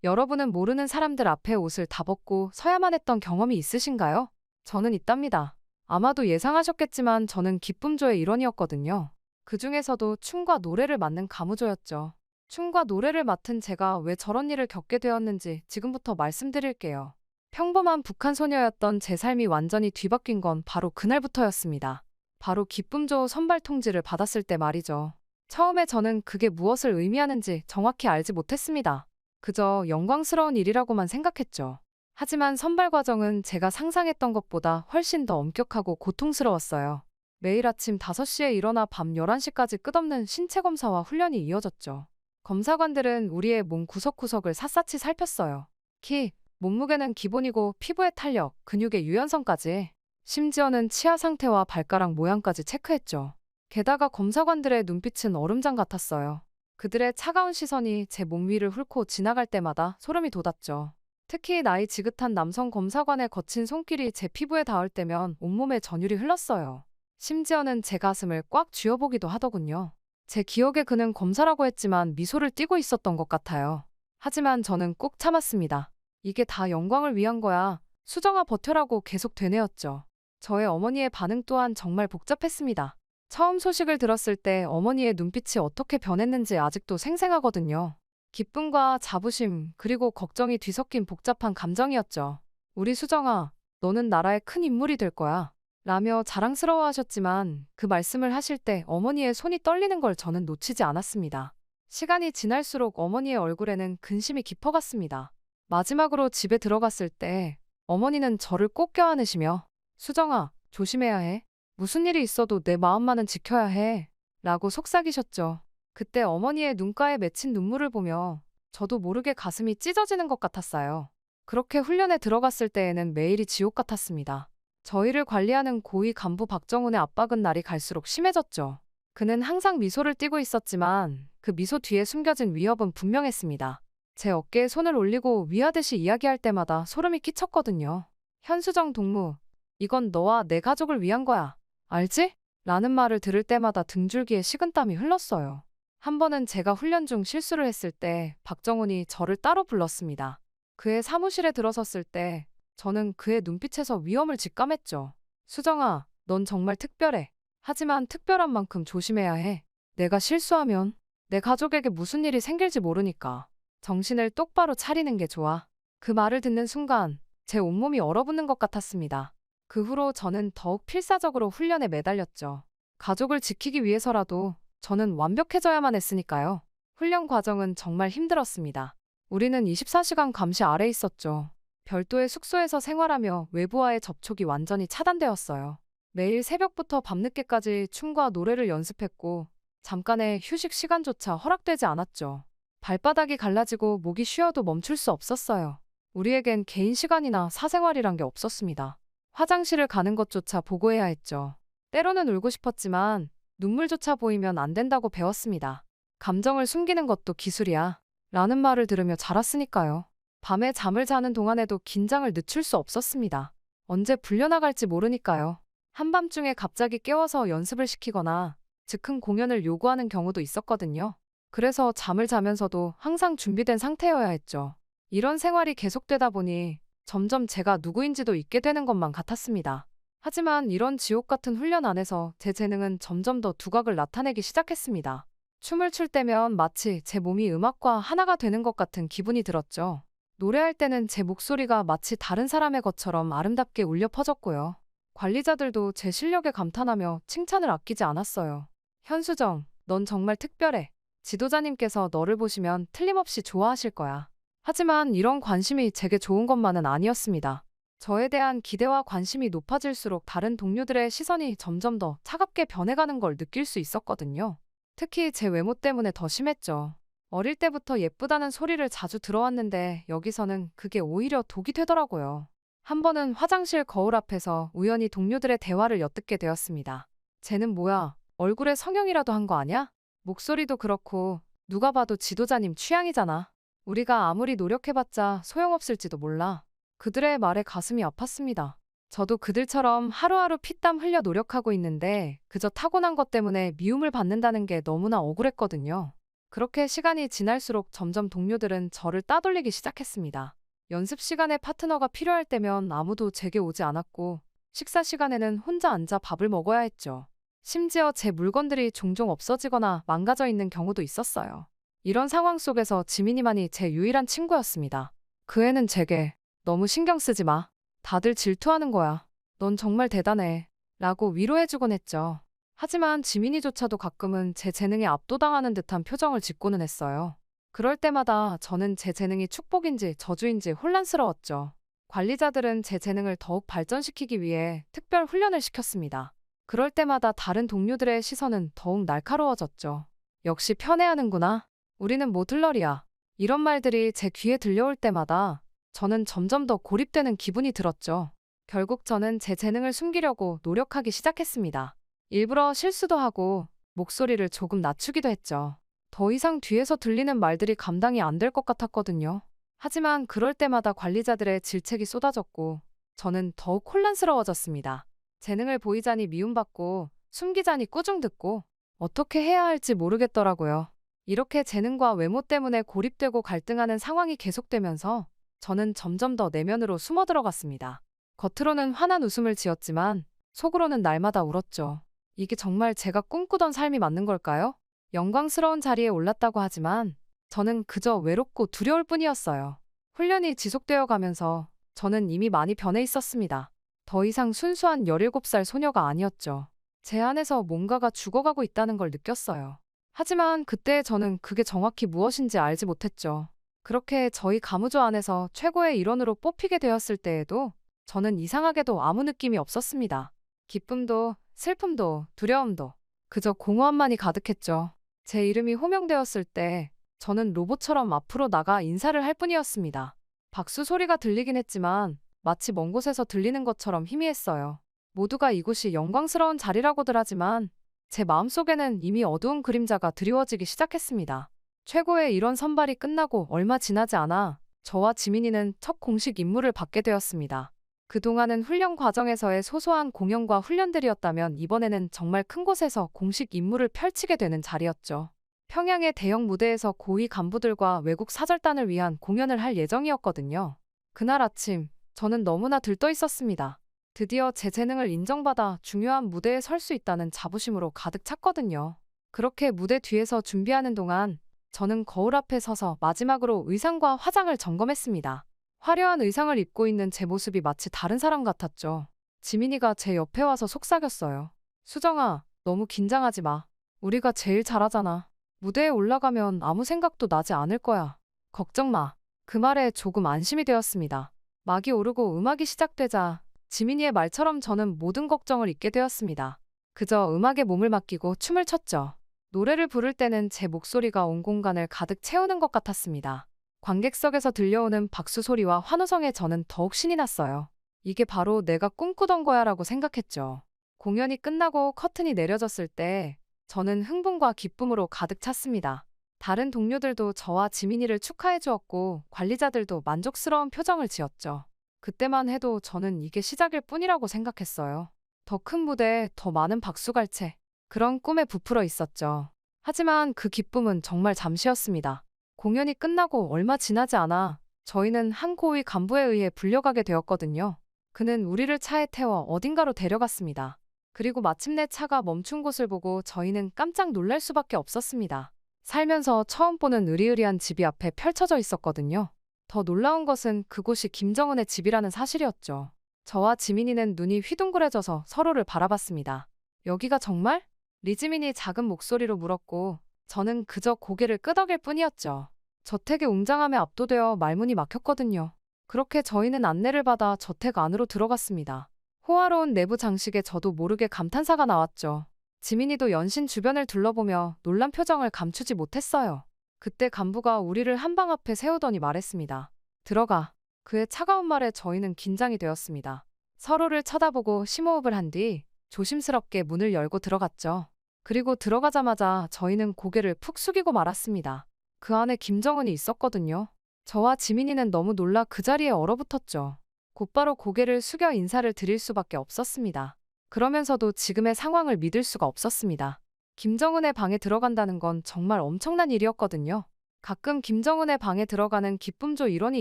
여러분은 모르는 사람들 앞에 옷을 다 벗고 서야만 했던 경험이 있으신가요? 저는 있답니다. 아마도 예상하셨겠지만 저는 기쁨조의 일원이었거든요. 그 중에서도 춤과 노래를 맡는 가무조였죠. 춤과 노래를 맡은 제가 왜 저런 일을 겪게 되었는지 지금부터 말씀드릴게요. 평범한 북한 소녀였던 제 삶이 완전히 뒤바뀐 건 바로 그날부터였습니다. 바로 기쁨조 선발 통지를 받았을 때 말이죠. 처음에 저는 그게 무엇을 의미하는지 정확히 알지 못했습니다. 그저 영광스러운 일이라고만 생각했죠. 하지만 선발 과정은 제가 상상했던 것보다 훨씬 더 엄격하고 고통스러웠어요. 매일 아침 5시에 일어나 밤 11시까지 끝없는 신체 검사와 훈련이 이어졌죠. 검사관들은 우리의 몸 구석구석을 샅샅이 살폈어요. 키, 몸무게는 기본이고 피부의 탄력, 근육의 유연성까지. 심지어는 치아 상태와 발가락 모양까지 체크했죠. 게다가 검사관들의 눈빛은 얼음장 같았어요. 그들의 차가운 시선이 제 몸 위를 훑고 지나갈 때마다 소름이 돋았죠. 특히 나이 지긋한 남성 검사관의 거친 손길이 제 피부에 닿을 때면 온몸에 전율이 흘렀어요. 심지어는 제 가슴을 꽉 쥐어보기도 하더군요. 제 기억에 그는 검사라고 했지만 미소를 띠고 있었던 것 같아요. 하지만 저는 꾹 참았습니다. 이게 다 영광을 위한 거야. 수정아 버텨라고 계속 되뇌었죠. 저의 어머니의 반응 또한 정말 복잡했습니다. 처음 소식을 들었을 때 어머니의 눈빛이 어떻게 변했는지 아직도 생생하거든요. 기쁨과 자부심 그리고 걱정이 뒤섞인 복잡한 감정이었죠. 우리 수정아, 너는 나라의 큰 인물이 될 거야. 라며 자랑스러워하셨지만 그 말씀을 하실 때 어머니의 손이 떨리는 걸 저는 놓치지 않았습니다. 시간이 지날수록 어머니의 얼굴에는 근심이 깊어갔습니다. 마지막으로 집에 들어갔을 때 어머니는 저를 꼭 껴안으시며 수정아, 조심해야 해. 무슨 일이 있어도 내 마음만은 지켜야 해. 라고 속삭이셨죠. 그때 어머니의 눈가에 맺힌 눈물을 보며 저도 모르게 가슴이 찢어지는 것 같았어요. 그렇게 훈련에 들어갔을 때에는 매일이 지옥 같았습니다. 저희를 관리하는 고위 간부 박정훈의 압박은 날이 갈수록 심해졌죠. 그는 항상 미소를 띠고 있었지만 그 미소 뒤에 숨겨진 위협은 분명했습니다. 제 어깨에 손을 올리고 위하듯이 이야기할 때마다 소름이 끼쳤거든요. 현수정 동무, 이건 너와 내 가족을 위한 거야. 알지? 라는 말을 들을 때마다 등줄기에 식은땀이 흘렀어요. 한 번은 제가 훈련 중 실수를 했을 때 박정훈이 저를 따로 불렀습니다. 그의 사무실에 들어섰을 때 저는 그의 눈빛에서 위험을 직감했죠. 수정아, 넌 정말 특별해. 하지만 특별한 만큼 조심해야 해. 내가 실수하면 내 가족에게 무슨 일이 생길지 모르니까 정신을 똑바로 차리는 게 좋아. 그 말을 듣는 순간 제 온몸이 얼어붙는 것 같았습니다. 그 후로 저는 더욱 필사적으로 훈련에 매달렸죠. 가족을 지키기 위해서라도 저는 완벽해져야만 했으니까요. 훈련 과정은 정말 힘들었습니다. 우리는 24시간 감시 아래 있었죠. 별도의 숙소에서 생활하며 외부와의 접촉이 완전히 차단되었어요. 매일 새벽부터 밤늦게까지 춤과 노래를 연습했고 잠깐의 휴식 시간조차 허락되지 않았죠. 발바닥이 갈라지고 목이 쉬어도 멈출 수 없었어요. 우리에겐 개인 시간이나 사생활이란 게 없었습니다. 화장실을 가는 것조차 보고해야 했죠. 때로는 울고 싶었지만 눈물조차 보이면 안 된다고 배웠습니다. 감정을 숨기는 것도 기술이야. 라는 말을 들으며 자랐으니까요. 밤에 잠을 자는 동안에도 긴장을 늦출 수 없었습니다. 언제 불려나갈지 모르니까요. 한밤중에 갑자기 깨워서 연습을 시키거나 즉흥 공연을 요구하는 경우도 있었거든요. 그래서 잠을 자면서도 항상 준비된 상태여야 했죠. 이런 생활이 계속되다 보니 점점 제가 누구인지도 잊게 되는 것만 같았습니다. 하지만 이런 지옥 같은 훈련 안에서 제 재능은 점점 더 두각을 나타내기 시작했습니다. 춤을 출 때면 마치 제 몸이 음악과 하나가 되는 것 같은 기분이 들었죠. 노래할 때는 제 목소리가 마치 다른 사람의 것처럼 아름답게 울려 퍼졌고요. 관리자들도 제 실력에 감탄하며 칭찬을 아끼지 않았어요. 현수정, 넌 정말 특별해. 지도자님께서 너를 보시면 틀림없이 좋아하실 거야. 하지만 이런 관심이 제게 좋은 것만은 아니었습니다. 저에 대한 기대와 관심이 높아질수록 다른 동료들의 시선이 점점 더 차갑게 변해가는 걸 느낄 수 있었거든요. 특히 제 외모 때문에 더 심했죠. 어릴 때부터 예쁘다는 소리를 자주 들어왔는데 여기서는 그게 오히려 독이 되더라고요. 한 번은 화장실 거울 앞에서 우연히 동료들의 대화를 엿듣게 되었습니다. 쟤는 뭐야? 얼굴에 성형이라도 한 거 아냐? 목소리도 그렇고 누가 봐도 지도자님 취향이잖아. 우리가 아무리 노력해봤자 소용없을지도 몰라. 그들의 말에 가슴이 아팠습니다. 저도 그들처럼 하루하루 피땀 흘려 노력하고 있는데 그저 타고난 것 때문에 미움을 받는다는 게 너무나 억울했거든요. 그렇게 시간이 지날수록 점점 동료들은 저를 따돌리기 시작했습니다. 연습 시간에 파트너가 필요할 때면 아무도 제게 오지 않았고 식사 시간에는 혼자 앉아 밥을 먹어야 했죠. 심지어 제 물건들이 종종 없어지거나 망가져 있는 경우도 있었어요. 이런 상황 속에서 지민이만이 제 유일한 친구였습니다. 그 애는 제게 너무 신경 쓰지 마. 다들 질투하는 거야. 넌 정말 대단해. 라고 위로해주곤 했죠. 하지만 지민이조차도 가끔은 제 재능에 압도당하는 듯한 표정을 짓고는 했어요. 그럴 때마다 저는 제 재능이 축복인지 저주인지 혼란스러웠죠. 관리자들은 제 재능을 더욱 발전시키기 위해 특별 훈련을 시켰습니다. 그럴 때마다 다른 동료들의 시선은 더욱 날카로워졌죠. 역시 편애하는구나. 우리는 모듈러리야. 이런 말들이 제 귀에 들려올 때마다 저는 점점 더 고립되는 기분이 들었죠. 결국 저는 제 재능을 숨기려고 노력하기 시작했습니다. 일부러 실수도 하고 목소리를 조금 낮추기도 했죠. 더 이상 뒤에서 들리는 말들이 감당이 안 될 것 같았거든요. 하지만 그럴 때마다 관리자들의 질책이 쏟아졌고 저는 더욱 혼란스러워졌습니다. 재능을 보이자니 미움받고 숨기자니 꾸중듣고 어떻게 해야 할지 모르겠더라고요. 이렇게 재능과 외모 때문에 고립되고 갈등하는 상황이 계속되면서 저는 점점 더 내면으로 숨어 들어갔습니다. 겉으로는 환한 웃음을 지었지만 속으로는 날마다 울었죠. 이게 정말 제가 꿈꾸던 삶이 맞는 걸까요? 영광스러운 자리에 올랐다고 하지만 저는 그저 외롭고 두려울 뿐이었어요. 훈련이 지속되어 가면서 저는 이미 많이 변해 있었습니다. 더 이상 순수한 17살 소녀가 아니었죠. 제 안에서 뭔가가 죽어가고 있다는 걸 느꼈어요. 하지만 그때 저는 그게 정확히 무엇인지 알지 못했죠. 그렇게 저희 가무조 안에서 최고의 일원으로 뽑히게 되었을 때에도 저는 이상하게도 아무 느낌이 없었습니다. 기쁨도 슬픔도 두려움도 그저 공허함만이 가득했죠. 제 이름이 호명되었을 때 저는 로봇처럼 앞으로 나가 인사를 할 뿐이었습니다. 박수 소리가 들리긴 했지만 마치 먼 곳에서 들리는 것처럼 희미했어요. 모두가 이곳이 영광스러운 자리라고들 하지만 제 마음속에는 이미 어두운 그림자가 드리워지기 시작했습니다. 최고의 이론 선발이 끝나고 얼마 지나지 않아 저와 지민이는 첫 공식 임무를 받게 되었습니다. 그동안은 훈련 과정에서의 소소한 공연과 훈련들이었다면 이번에는 정말 큰 곳에서 공식 임무를 펼치게 되는 자리였죠. 평양의 대형 무대에서 고위 간부들과 외국 사절단을 위한 공연을 할 예정이었거든요. 그날 아침, 저는 너무나 들떠 있었습니다. 드디어 제 재능을 인정받아 중요한 무대에 설 수 있다는 자부심으로 가득 찼거든요. 그렇게 무대 뒤에서 준비하는 동안 저는 거울 앞에 서서 마지막으로 의상과 화장을 점검했습니다. 화려한 의상을 입고 있는 제 모습이 마치 다른 사람 같았죠. 지민이가 제 옆에 와서 속삭였어요. 수정아, 너무 긴장하지 마. 우리가 제일 잘하잖아. 무대에 올라가면 아무 생각도 나지 않을 거야. 걱정 마. 그 말에 조금 안심이 되었습니다. 막이 오르고 음악이 시작되자 지민이의 말처럼 저는 모든 걱정을 잊게 되었습니다. 그저 음악에 몸을 맡기고 춤을 췄죠. 노래를 부를 때는 제 목소리가 온 공간을 가득 채우는 것 같았습니다. 관객석에서 들려오는 박수 소리와 환호성에 저는 더욱 신이 났어요. 이게 바로 내가 꿈꾸던 거야 라고 생각했죠. 공연이 끝나고 커튼이 내려졌을 때 저는 흥분과 기쁨으로 가득 찼습니다. 다른 동료들도 저와 지민이를 축하해 주었고 관리자들도 만족스러운 표정을 지었죠. 그때만 해도 저는 이게 시작일 뿐이라고 생각했어요. 더 큰 무대에 더 많은 박수갈채. 그런 꿈에 부풀어 있었죠. 하지만 그 기쁨은 정말 잠시였습니다. 공연이 끝나고 얼마 지나지 않아 저희는 한 고위 간부에 의해 불려가게 되었거든요. 그는 우리를 차에 태워 어딘가로 데려갔습니다. 그리고 마침내 차가 멈춘 곳을 보고 저희는 깜짝 놀랄 수밖에 없었습니다. 살면서 처음 보는 으리으리한 집이 앞에 펼쳐져 있었거든요. 더 놀라운 것은 그곳이 김정은의 집이라는 사실이었죠. 저와 지민이는 눈이 휘둥그레져서 서로를 바라봤습니다. 여기가 정말? 리지민이 작은 목소리로 물었고 저는 그저 고개를 끄덕일 뿐이었죠. 저택의 웅장함에 압도되어 말문이 막혔거든요. 그렇게 저희는 안내를 받아 저택 안으로 들어갔습니다. 호화로운 내부 장식에 저도 모르게 감탄사가 나왔죠. 지민이도 연신 주변을 둘러보며 놀란 표정을 감추지 못했어요. 그때 간부가 우리를 한방 앞에 세우더니 말했습니다. 들어가. 그의 차가운 말에 저희는 긴장이 되었습니다. 서로를 쳐다보고 심호흡을 한 뒤 조심스럽게 문을 열고 들어갔죠. 그리고 들어가자마자 저희는 고개를 푹 숙이고 말았습니다. 그 안에 김정은이 있었거든요. 저와 지민이는 너무 놀라 그 자리에 얼어붙었죠. 곧바로 고개를 숙여 인사를 드릴 수밖에 없었습니다. 그러면서도 지금의 상황을 믿을 수가 없었습니다. 김정은의 방에 들어간다는 건 정말 엄청난 일이었거든요. 가끔 김정은의 방에 들어가는 기쁨조 일원이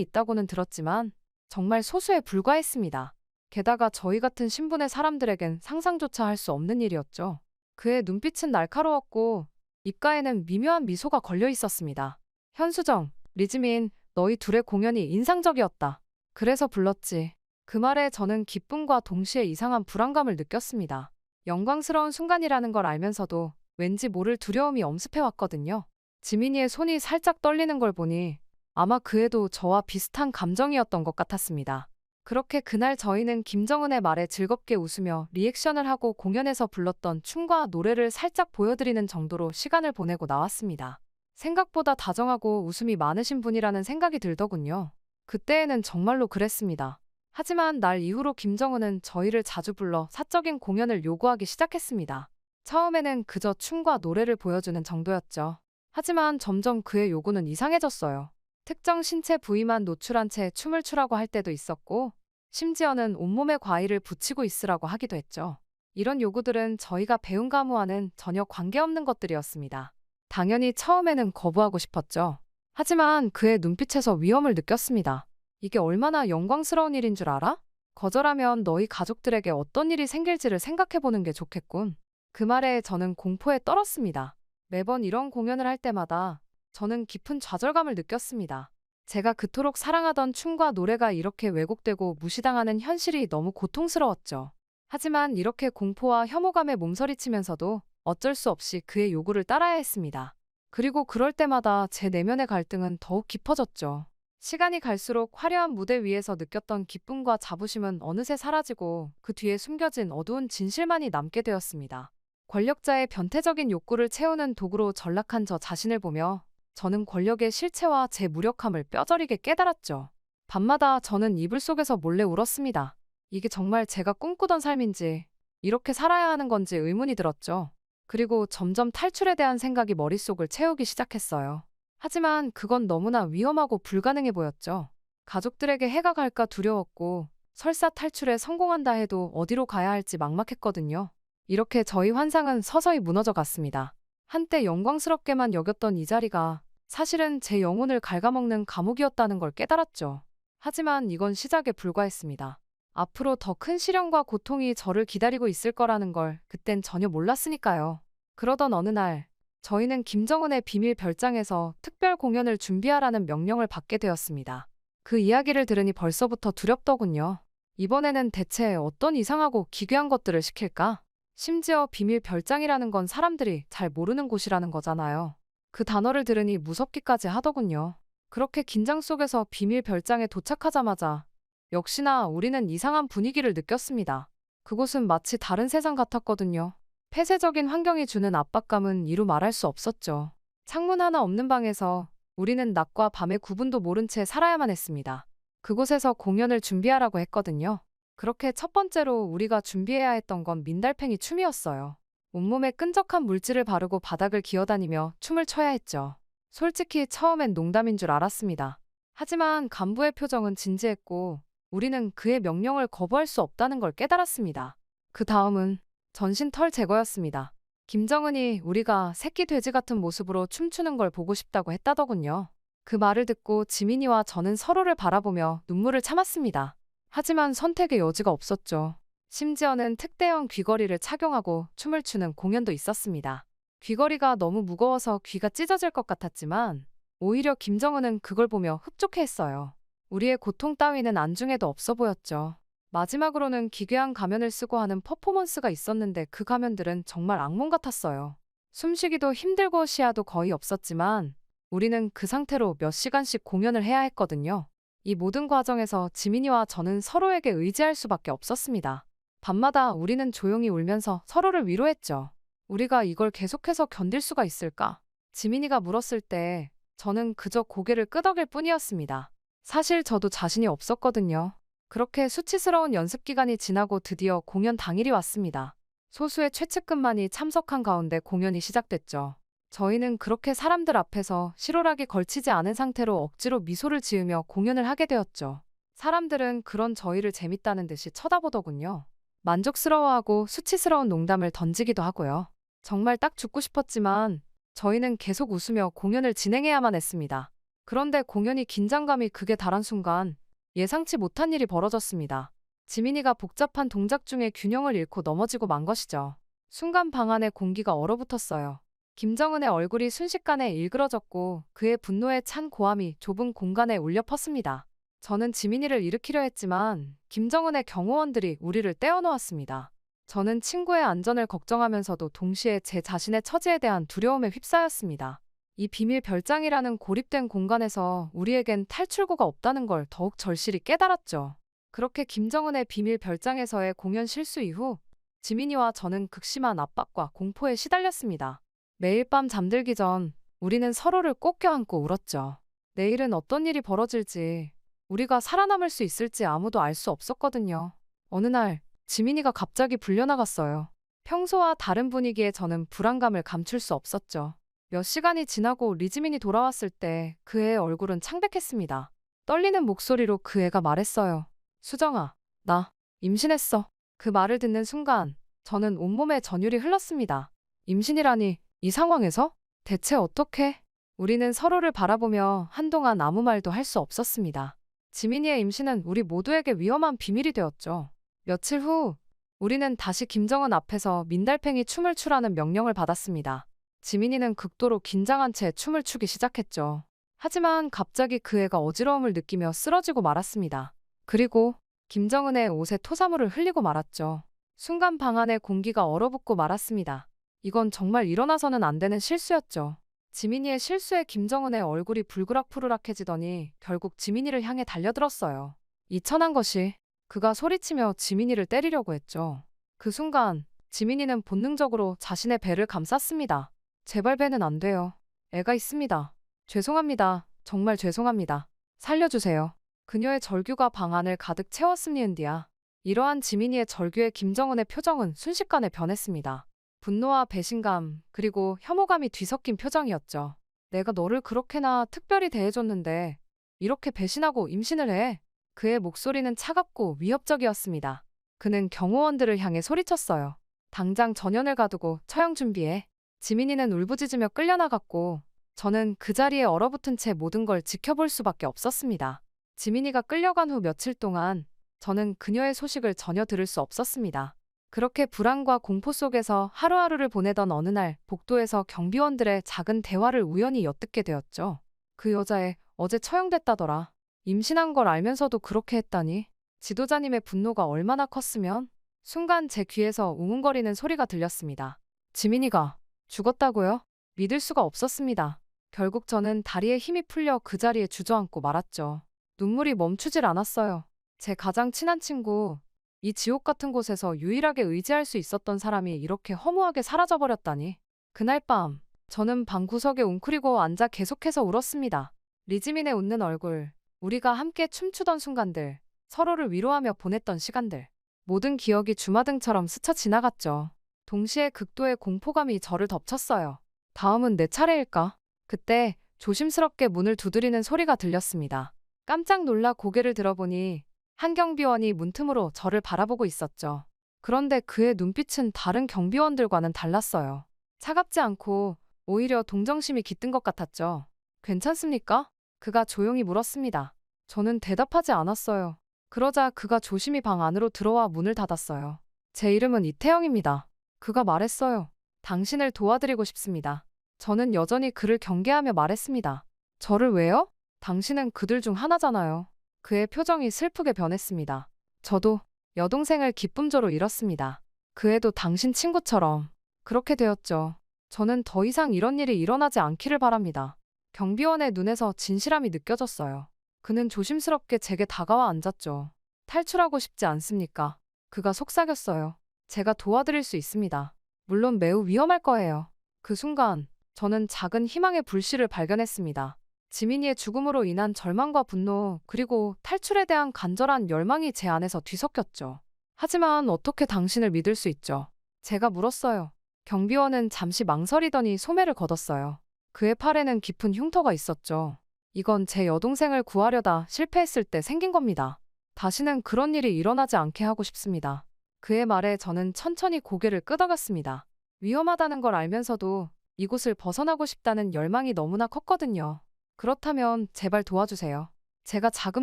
있다고는 들었지만 정말 소수에 불과했습니다. 게다가 저희 같은 신분의 사람들에겐 상상조차 할 수 없는 일이었죠. 그의 눈빛은 날카로웠고 입가에는 미묘한 미소가 걸려 있었습니다. 현수정, 리즈민, 너희 둘의 공연이 인상적이었다. 그래서 불렀지. 그 말에 저는 기쁨과 동시에 이상한 불안감을 느꼈습니다. 영광스러운 순간이라는 걸 알면서도 왠지 모를 두려움이 엄습해왔거든요. 지민이의 손이 살짝 떨리는 걸 보니 아마 그애도 저와 비슷한 감정이었던 것 같았습니다. 그렇게 그날 저희는 김정은의 말에 즐겁게 웃으며 리액션을 하고 공연에서 불렀던 춤과 노래를 살짝 보여드리는 정도로 시간을 보내고 나왔습니다. 생각보다 다정하고 웃음이 많으신 분이라는 생각이 들더군요. 그때에는 정말로 그랬습니다. 하지만 날 이후로 김정은은 저희를 자주 불러 사적인 공연을 요구하기 시작했습니다. 처음에는 그저 춤과 노래를 보여주는 정도였죠. 하지만 점점 그의 요구는 이상해졌어요. 특정 신체 부위만 노출한 채 춤을 추라고 할 때도 있었고 심지어는 온몸에 과일을 붙이고 있으라고 하기도 했죠. 이런 요구들은 저희가 배운 가무와는 전혀 관계없는 것들이었습니다. 당연히 처음에는 거부하고 싶었죠. 하지만 그의 눈빛에서 위험을 느꼈습니다. 이게 얼마나 영광스러운 일인 줄 알아? 거절하면 너희 가족들에게 어떤 일이 생길지를 생각해보는 게 좋겠군. 그 말에 저는 공포에 떨었습니다. 매번 이런 공연을 할 때마다 저는 깊은 좌절감을 느꼈습니다. 제가 그토록 사랑하던 춤과 노래가 이렇게 왜곡되고 무시당하는 현실이 너무 고통스러웠죠. 하지만 이렇게 공포와 혐오감에 몸서리치면서도 어쩔 수 없이 그의 요구를 따라야 했습니다. 그리고 그럴 때마다 제 내면의 갈등은 더욱 깊어졌죠. 시간이 갈수록 화려한 무대 위에서 느꼈던 기쁨과 자부심은 어느새 사라지고 그 뒤에 숨겨진 어두운 진실만이 남게 되었습니다. 권력자의 변태적인 욕구를 채우는 도구로 전락한 저 자신을 보며 저는 권력의 실체와 제 무력함을 뼈저리게 깨달았죠. 밤마다 저는 이불 속에서 몰래 울었습니다. 이게 정말 제가 꿈꾸던 삶인지, 이렇게 살아야 하는 건지 의문이 들었죠. 그리고 점점 탈출에 대한 생각이 머릿속을 채우기 시작했어요. 하지만 그건 너무나 위험하고 불가능해 보였죠. 가족들에게 해가 갈까 두려웠고 설사 탈출에 성공한다 해도 어디로 가야 할지 막막했거든요. 이렇게 저희 환상은 서서히 무너져 갔습니다. 한때 영광스럽게만 여겼던 이 자리가 사실은 제 영혼을 갉아먹는 감옥이었다는 걸 깨달았죠. 하지만 이건 시작에 불과했습니다. 앞으로 더 큰 시련과 고통이 저를 기다리고 있을 거라는 걸 그땐 전혀 몰랐으니까요. 그러던 어느 날 저희는 김정은의 비밀 별장에서 특별 공연을 준비하라는 명령을 받게 되었습니다. 그 이야기를 들으니 벌써부터 두렵더군요. 이번에는 대체 어떤 이상하고 기괴한 것들을 시킬까? 심지어 비밀 별장이라는 건 사람들이 잘 모르는 곳이라는 거잖아요. 그 단어를 들으니 무섭기까지 하더군요. 그렇게 긴장 속에서 비밀 별장에 도착하자마자 역시나 우리는 이상한 분위기를 느꼈습니다. 그곳은 마치 다른 세상 같았거든요. 폐쇄적인 환경이 주는 압박감은 이루 말할 수 없었죠. 창문 하나 없는 방에서 우리는 낮과 밤의 구분도 모른 채 살아야만 했습니다. 그곳에서 공연을 준비하라고 했거든요. 그렇게 첫 번째로 우리가 준비해야 했던 건 민달팽이 춤이었어요. 온몸에 끈적한 물질을 바르고 바닥을 기어다니며 춤을 춰야 했죠. 솔직히 처음엔 농담인 줄 알았습니다. 하지만 간부의 표정은 진지했고 우리는 그의 명령을 거부할 수 없다는 걸 깨달았습니다. 그 다음은 전신 털 제거였습니다. 김정은이 우리가 새끼 돼지 같은 모습으로 춤추는 걸 보고 싶다고 했다더군요. 그 말을 듣고 지민이와 저는 서로를 바라보며 눈물을 참았습니다. 하지만 선택의 여지가 없었죠. 심지어는 특대형 귀걸이를 착용하고 춤을 추는 공연도 있었습니다. 귀걸이가 너무 무거워서 귀가 찢어질 것 같았지만 오히려 김정은은 그걸 보며 흡족해했어요. 우리의 고통 따위는 안중에도 없어 보였죠. 마지막으로는 기괴한 가면을 쓰고 하는 퍼포먼스가 있었는데 그 가면들은 정말 악몽 같았어요. 숨쉬기도 힘들고 시야도 거의 없었지만 우리는 그 상태로 몇 시간씩 공연을 해야 했거든요. 이 모든 과정에서 지민이와 저는 서로에게 의지할 수밖에 없었습니다. 밤마다 우리는 조용히 울면서 서로를 위로했죠. 우리가 이걸 계속해서 견딜 수가 있을까? 지민이가 물었을 때 저는 그저 고개를 끄덕일 뿐이었습니다. 사실 저도 자신이 없었거든요. 그렇게 수치스러운 연습 기간이 지나고 드디어 공연 당일이 왔습니다. 소수의 최측근만이 참석한 가운데 공연이 시작됐죠. 저희는 그렇게 사람들 앞에서 실오락이 걸치지 않은 상태로 억지로 미소를 지으며 공연을 하게 되었죠. 사람들은 그런 저희를 재밌다는 듯이 쳐다보더군요. 만족스러워하고 수치스러운 농담을 던지기도 하고요. 정말 딱 죽고 싶었지만 저희는 계속 웃으며 공연을 진행해야만 했습니다. 그런데 공연이 긴장감이 극에 달한 순간 예상치 못한 일이 벌어졌습니다. 지민이가 복잡한 동작 중에 균형을 잃고 넘어지고 만 것이죠. 순간 방 안의 공기가 얼어붙었어요. 김정은의 얼굴이 순식간에 일그러졌고 그의 분노에 찬 고함이 좁은 공간에 울려 퍼습니다. 저는 지민이를 일으키려 했지만 김정은의 경호원들이 우리를 떼어놓았습니다. 저는 친구의 안전을 걱정하면서도 동시에 제 자신의 처지에 대한 두려움에 휩싸였습니다. 이 비밀 별장이라는 고립된 공간에서 우리에겐 탈출구가 없다는 걸 더욱 절실히 깨달았죠. 그렇게 김정은의 비밀 별장에서의 공연 실수 이후 지민이와 저는 극심한 압박과 공포에 시달렸습니다. 매일 밤 잠들기 전 우리는 서로를 꼭 껴안고 울었죠. 내일은 어떤 일이 벌어질지, 우리가 살아남을 수 있을지 아무도 알 수 없었거든요. 어느 날 지민이가 갑자기 불려나갔어요. 평소와 다른 분위기에 저는 불안감을 감출 수 없었죠. 몇 시간이 지나고 리지민이 돌아왔을 때 그 애의 얼굴은 창백했습니다. 떨리는 목소리로 그 애가 말했어요. 수정아, 나 임신했어. 그 말을 듣는 순간 저는 온몸에 전율이 흘렀습니다. 임신이라니, 이 상황에서? 대체 어떻게? 우리는 서로를 바라보며 한동안 아무 말도 할 수 없었습니다. 지민이의 임신은 우리 모두에게 위험한 비밀이 되었죠. 며칠 후 우리는 다시 김정은 앞에서 민달팽이 춤을 추라는 명령을 받았습니다. 지민이는 극도로 긴장한 채 춤을 추기 시작했죠. 하지만 갑자기 그 애가 어지러움을 느끼며 쓰러지고 말았습니다. 그리고 김정은의 옷에 토사물을 흘리고 말았죠. 순간 방 안의 공기가 얼어붙고 말았습니다. 이건 정말 일어나서는 안 되는 실수였죠. 지민이의 실수에 김정은의 얼굴이 불그락푸르락해지더니 결국 지민이를 향해 달려들었어요. 이 천한 것이 그가 소리치며 지민이를 때리려고 했죠. 그 순간 지민이는 본능적으로 자신의 배를 감쌌습니다. 제발 배는 안 돼요. 애가 있습니다. 죄송합니다. 정말 죄송합니다. 살려주세요. 그녀의 절규가 방 안을 가득 채웠음니은디야. 이러한 지민이의 절규에 김정은의 표정은 순식간에 변했습니다. 분노와 배신감, 그리고 혐오감이 뒤섞인 표정이었죠. 내가 너를 그렇게나 특별히 대해줬는데 이렇게 배신하고 임신을 해. 그의 목소리는 차갑고 위협적이었습니다. 그는 경호원들을 향해 소리쳤어요. 당장 전연을 가두고 처형 준비해. 지민이는 울부짖으며 끌려나갔고 저는 그 자리에 얼어붙은 채 모든 걸 지켜볼 수밖에 없었습니다. 지민이가 끌려간 후 며칠 동안 저는 그녀의 소식을 전혀 들을 수 없었습니다. 그렇게 불안과 공포 속에서 하루하루를 보내던 어느 날 복도에서 경비원들의 작은 대화를 우연히 엿듣게 되었죠. 그 여자애 어제 처형됐다더라. 임신한 걸 알면서도 그렇게 했다니. 지도자님의 분노가 얼마나 컸으면. 순간 제 귀에서 웅웅거리는 소리가 들렸습니다. 지민이가 죽었다고요? 믿을 수가 없었습니다. 결국 저는 다리에 힘이 풀려 그 자리에 주저앉고 말았죠. 눈물이 멈추질 않았어요. 제 가장 친한 친구, 이 지옥 같은 곳에서 유일하게 의지할 수 있었던 사람이 이렇게 허무하게 사라져버렸다니. 그날 밤, 저는 방구석에 웅크리고 앉아 계속해서 울었습니다. 리지민의 웃는 얼굴, 우리가 함께 춤추던 순간들, 서로를 위로하며 보냈던 시간들. 모든 기억이 주마등처럼 스쳐 지나갔죠. 동시에 극도의 공포감이 저를 덮쳤어요. 다음은 내 차례일까? 그때 조심스럽게 문을 두드리는 소리가 들렸습니다. 깜짝 놀라 고개를 들어보니 한 경비원이 문틈으로 저를 바라보고 있었죠. 그런데 그의 눈빛은 다른 경비원들과는 달랐어요. 차갑지 않고 오히려 동정심이 깃든 것 같았죠. 괜찮습니까? 그가 조용히 물었습니다. 저는 대답하지 않았어요. 그러자 그가 조심히 방 안으로 들어와 문을 닫았어요. 제 이름은 이태영입니다. 그가 말했어요. 당신을 도와드리고 싶습니다. 저는 여전히 그를 경계하며 말했습니다. 저를 왜요? 당신은 그들 중 하나잖아요. 그의 표정이 슬프게 변했습니다. 저도 여동생을 기쁨조로 잃었습니다. 그 애도 당신 친구처럼 그렇게 되었죠. 저는 더 이상 이런 일이 일어나지 않기를 바랍니다. 경비원의 눈에서 진실함이 느껴졌어요. 그는 조심스럽게 제게 다가와 앉았죠. 탈출하고 싶지 않습니까? 그가 속삭였어요. 제가 도와드릴 수 있습니다. 물론 매우 위험할 거예요. 그 순간 저는 작은 희망의 불씨를 발견했습니다. 지민이의 죽음으로 인한 절망과 분노, 그리고 탈출에 대한 간절한 열망이 제 안에서 뒤섞였죠. 하지만 어떻게 당신을 믿을 수 있죠? 제가 물었어요. 경비원은 잠시 망설이더니 소매를 걷었어요. 그의 팔에는 깊은 흉터가 있었죠. 이건 제 여동생을 구하려다 실패했을 때 생긴 겁니다. 다시는 그런 일이 일어나지 않게 하고 싶습니다. 그의 말에 저는 천천히 고개를 끄덕였습니다. 위험하다는 걸 알면서도 이곳을 벗어나고 싶다는 열망이 너무나 컸거든요. 그렇다면 제발 도와주세요. 제가 작은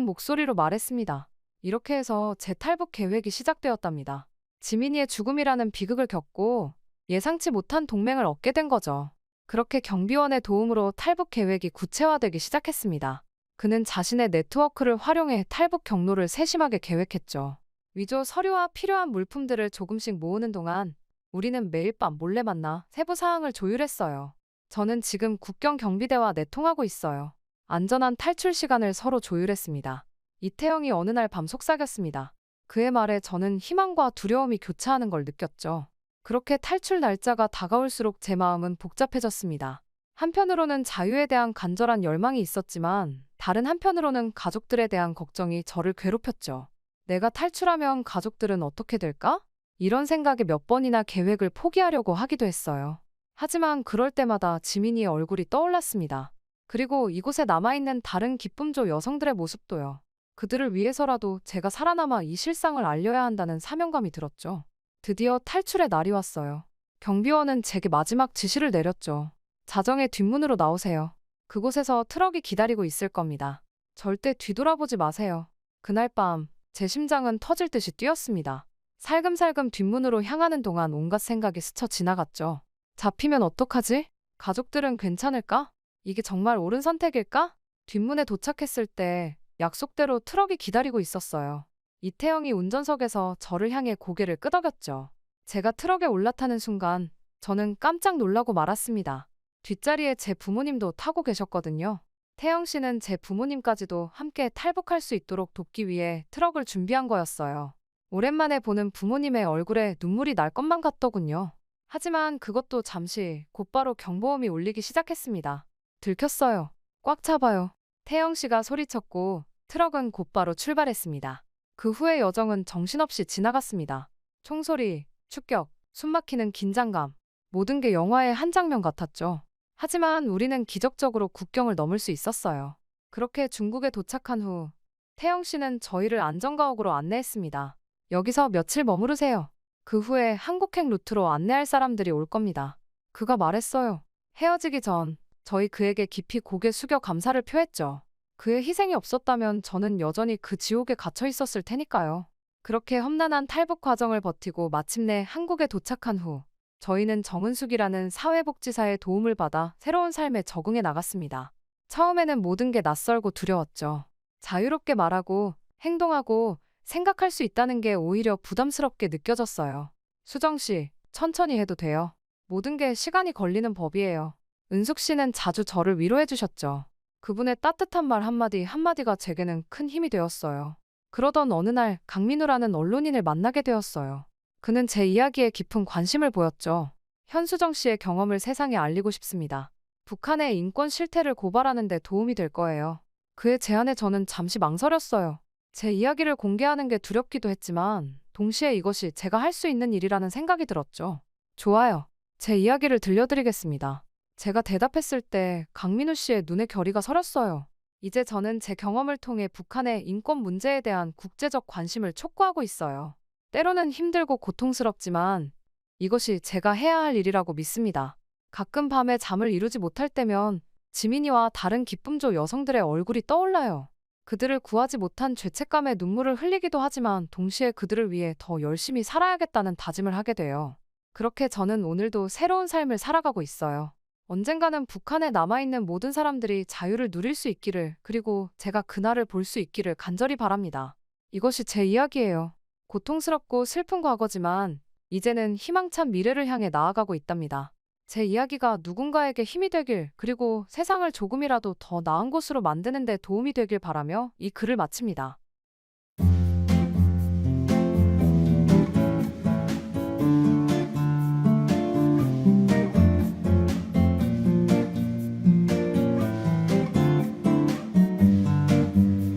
목소리로 말했습니다. 이렇게 해서 제 탈북 계획이 시작되었답니다. 지민이의 죽음이라는 비극을 겪고 예상치 못한 동맹을 얻게 된 거죠. 그렇게 경비원의 도움으로 탈북 계획이 구체화되기 시작했습니다. 그는 자신의 네트워크를 활용해 탈북 경로를 세심하게 계획했죠. 위조 서류와 필요한 물품들을 조금씩 모으는 동안 우리는 매일 밤 몰래 만나 세부 사항을 조율했어요. 저는 지금 국경 경비대와 내통하고 있어요. 안전한 탈출 시간을 서로 조율했습니다. 이태영이 어느 날 밤 속삭였습니다. 그의 말에 저는 희망과 두려움이 교차하는 걸 느꼈죠. 그렇게 탈출 날짜가 다가올수록 제 마음은 복잡해졌습니다. 한편으로는 자유에 대한 간절한 열망이 있었지만 다른 한편으로는 가족들에 대한 걱정이 저를 괴롭혔죠. 내가 탈출하면 가족들은 어떻게 될까? 이런 생각에 몇 번이나 계획을 포기하려고 하기도 했어요. 하지만 그럴 때마다 지민이의 얼굴이 떠올랐습니다. 그리고 이곳에 남아있는 다른 기쁨조 여성들의 모습도요. 그들을 위해서라도 제가 살아남아 이 실상을 알려야 한다는 사명감이 들었죠. 드디어 탈출의 날이 왔어요. 경비원은 제게 마지막 지시를 내렸죠. 자정의 뒷문으로 나오세요. 그곳에서 트럭이 기다리고 있을 겁니다. 절대 뒤돌아보지 마세요. 그날 밤 제 심장은 터질 듯이 뛰었습니다. 살금살금 뒷문으로 향하는 동안 온갖 생각이 스쳐 지나갔죠. 잡히면 어떡하지? 가족들은 괜찮을까? 이게 정말 옳은 선택일까? 뒷문에 도착했을 때 약속대로 트럭이 기다리고 있었어요. 이태영이 운전석에서 저를 향해 고개를 끄덕였죠. 제가 트럭에 올라타는 순간 저는 깜짝 놀라고 말았습니다. 뒷자리에 제 부모님도 타고 계셨거든요. 태영 씨는 제 부모님까지도 함께 탈북할 수 있도록 돕기 위해 트럭을 준비한 거였어요. 오랜만에 보는 부모님의 얼굴에 눈물이 날 것만 같더군요. 하지만 그것도 잠시 곧바로 경보음이 울리기 시작했습니다. 들켰어요. 꽉 잡아요. 태영 씨가 소리쳤고 트럭은 곧바로 출발했습니다. 그 후의 여정은 정신없이 지나갔습니다. 총소리, 축격, 숨막히는 긴장감. 모든 게 영화의 한 장면 같았죠. 하지만 우리는 기적적으로 국경을 넘을 수 있었어요. 그렇게 중국에 도착한 후 태영 씨는 저희를 안전가옥으로 안내했습니다. 여기서 며칠 머무르세요. 그 후에 한국행 루트로 안내할 사람들이 올 겁니다. 그가 말했어요. 헤어지기 전 저희 그에게 깊이 고개 숙여 감사를 표했죠. 그의 희생이 없었다면 저는 여전히 그 지옥에 갇혀 있었을 테니까요. 그렇게 험난한 탈북 과정을 버티고 마침내 한국에 도착한 후 저희는 정은숙이라는 사회복지사의 도움을 받아 새로운 삶에 적응해 나갔습니다. 처음에는 모든 게 낯설고 두려웠죠. 자유롭게 말하고 행동하고 생각할 수 있다는 게 오히려 부담스럽게 느껴졌어요. 수정 씨, 천천히 해도 돼요. 모든 게 시간이 걸리는 법이에요. 은숙 씨는 자주 저를 위로해 주셨죠. 그분의 따뜻한 말 한마디 한마디가 제게는 큰 힘이 되었어요. 그러던 어느 날 강민우라는 언론인을 만나게 되었어요. 그는 제 이야기에 깊은 관심을 보였죠. 현수정 씨의 경험을 세상에 알리고 싶습니다. 북한의 인권 실태를 고발하는 데 도움이 될 거예요. 그의 제안에 저는 잠시 망설였어요. 제 이야기를 공개하는 게 두렵기도 했지만 동시에 이것이 제가 할 수 있는 일이라는 생각이 들었죠. 좋아요. 제 이야기를 들려드리겠습니다. 제가 대답했을 때 강민우 씨의 눈에 결의가 서렸어요. 이제 저는 제 경험을 통해 북한의 인권 문제에 대한 국제적 관심을 촉구하고 있어요. 때로는 힘들고 고통스럽지만 이것이 제가 해야 할 일이라고 믿습니다. 가끔 밤에 잠을 이루지 못할 때면 지민이와 다른 기쁨조 여성들의 얼굴이 떠올라요. 그들을 구하지 못한 죄책감에 눈물을 흘리기도 하지만 동시에 그들을 위해 더 열심히 살아야겠다는 다짐을 하게 돼요. 그렇게 저는 오늘도 새로운 삶을 살아가고 있어요. 언젠가는 북한에 남아있는 모든 사람들이 자유를 누릴 수 있기를, 그리고 제가 그날을 볼 수 있기를 간절히 바랍니다. 이것이 제 이야기예요. 고통스럽고 슬픈 과거지만 이제는 희망찬 미래를 향해 나아가고 있답니다. 제 이야기가 누군가에게 힘이 되길, 그리고 세상을 조금이라도 더 나은 곳으로 만드는 데 도움이 되길 바라며 이 글을 마칩니다.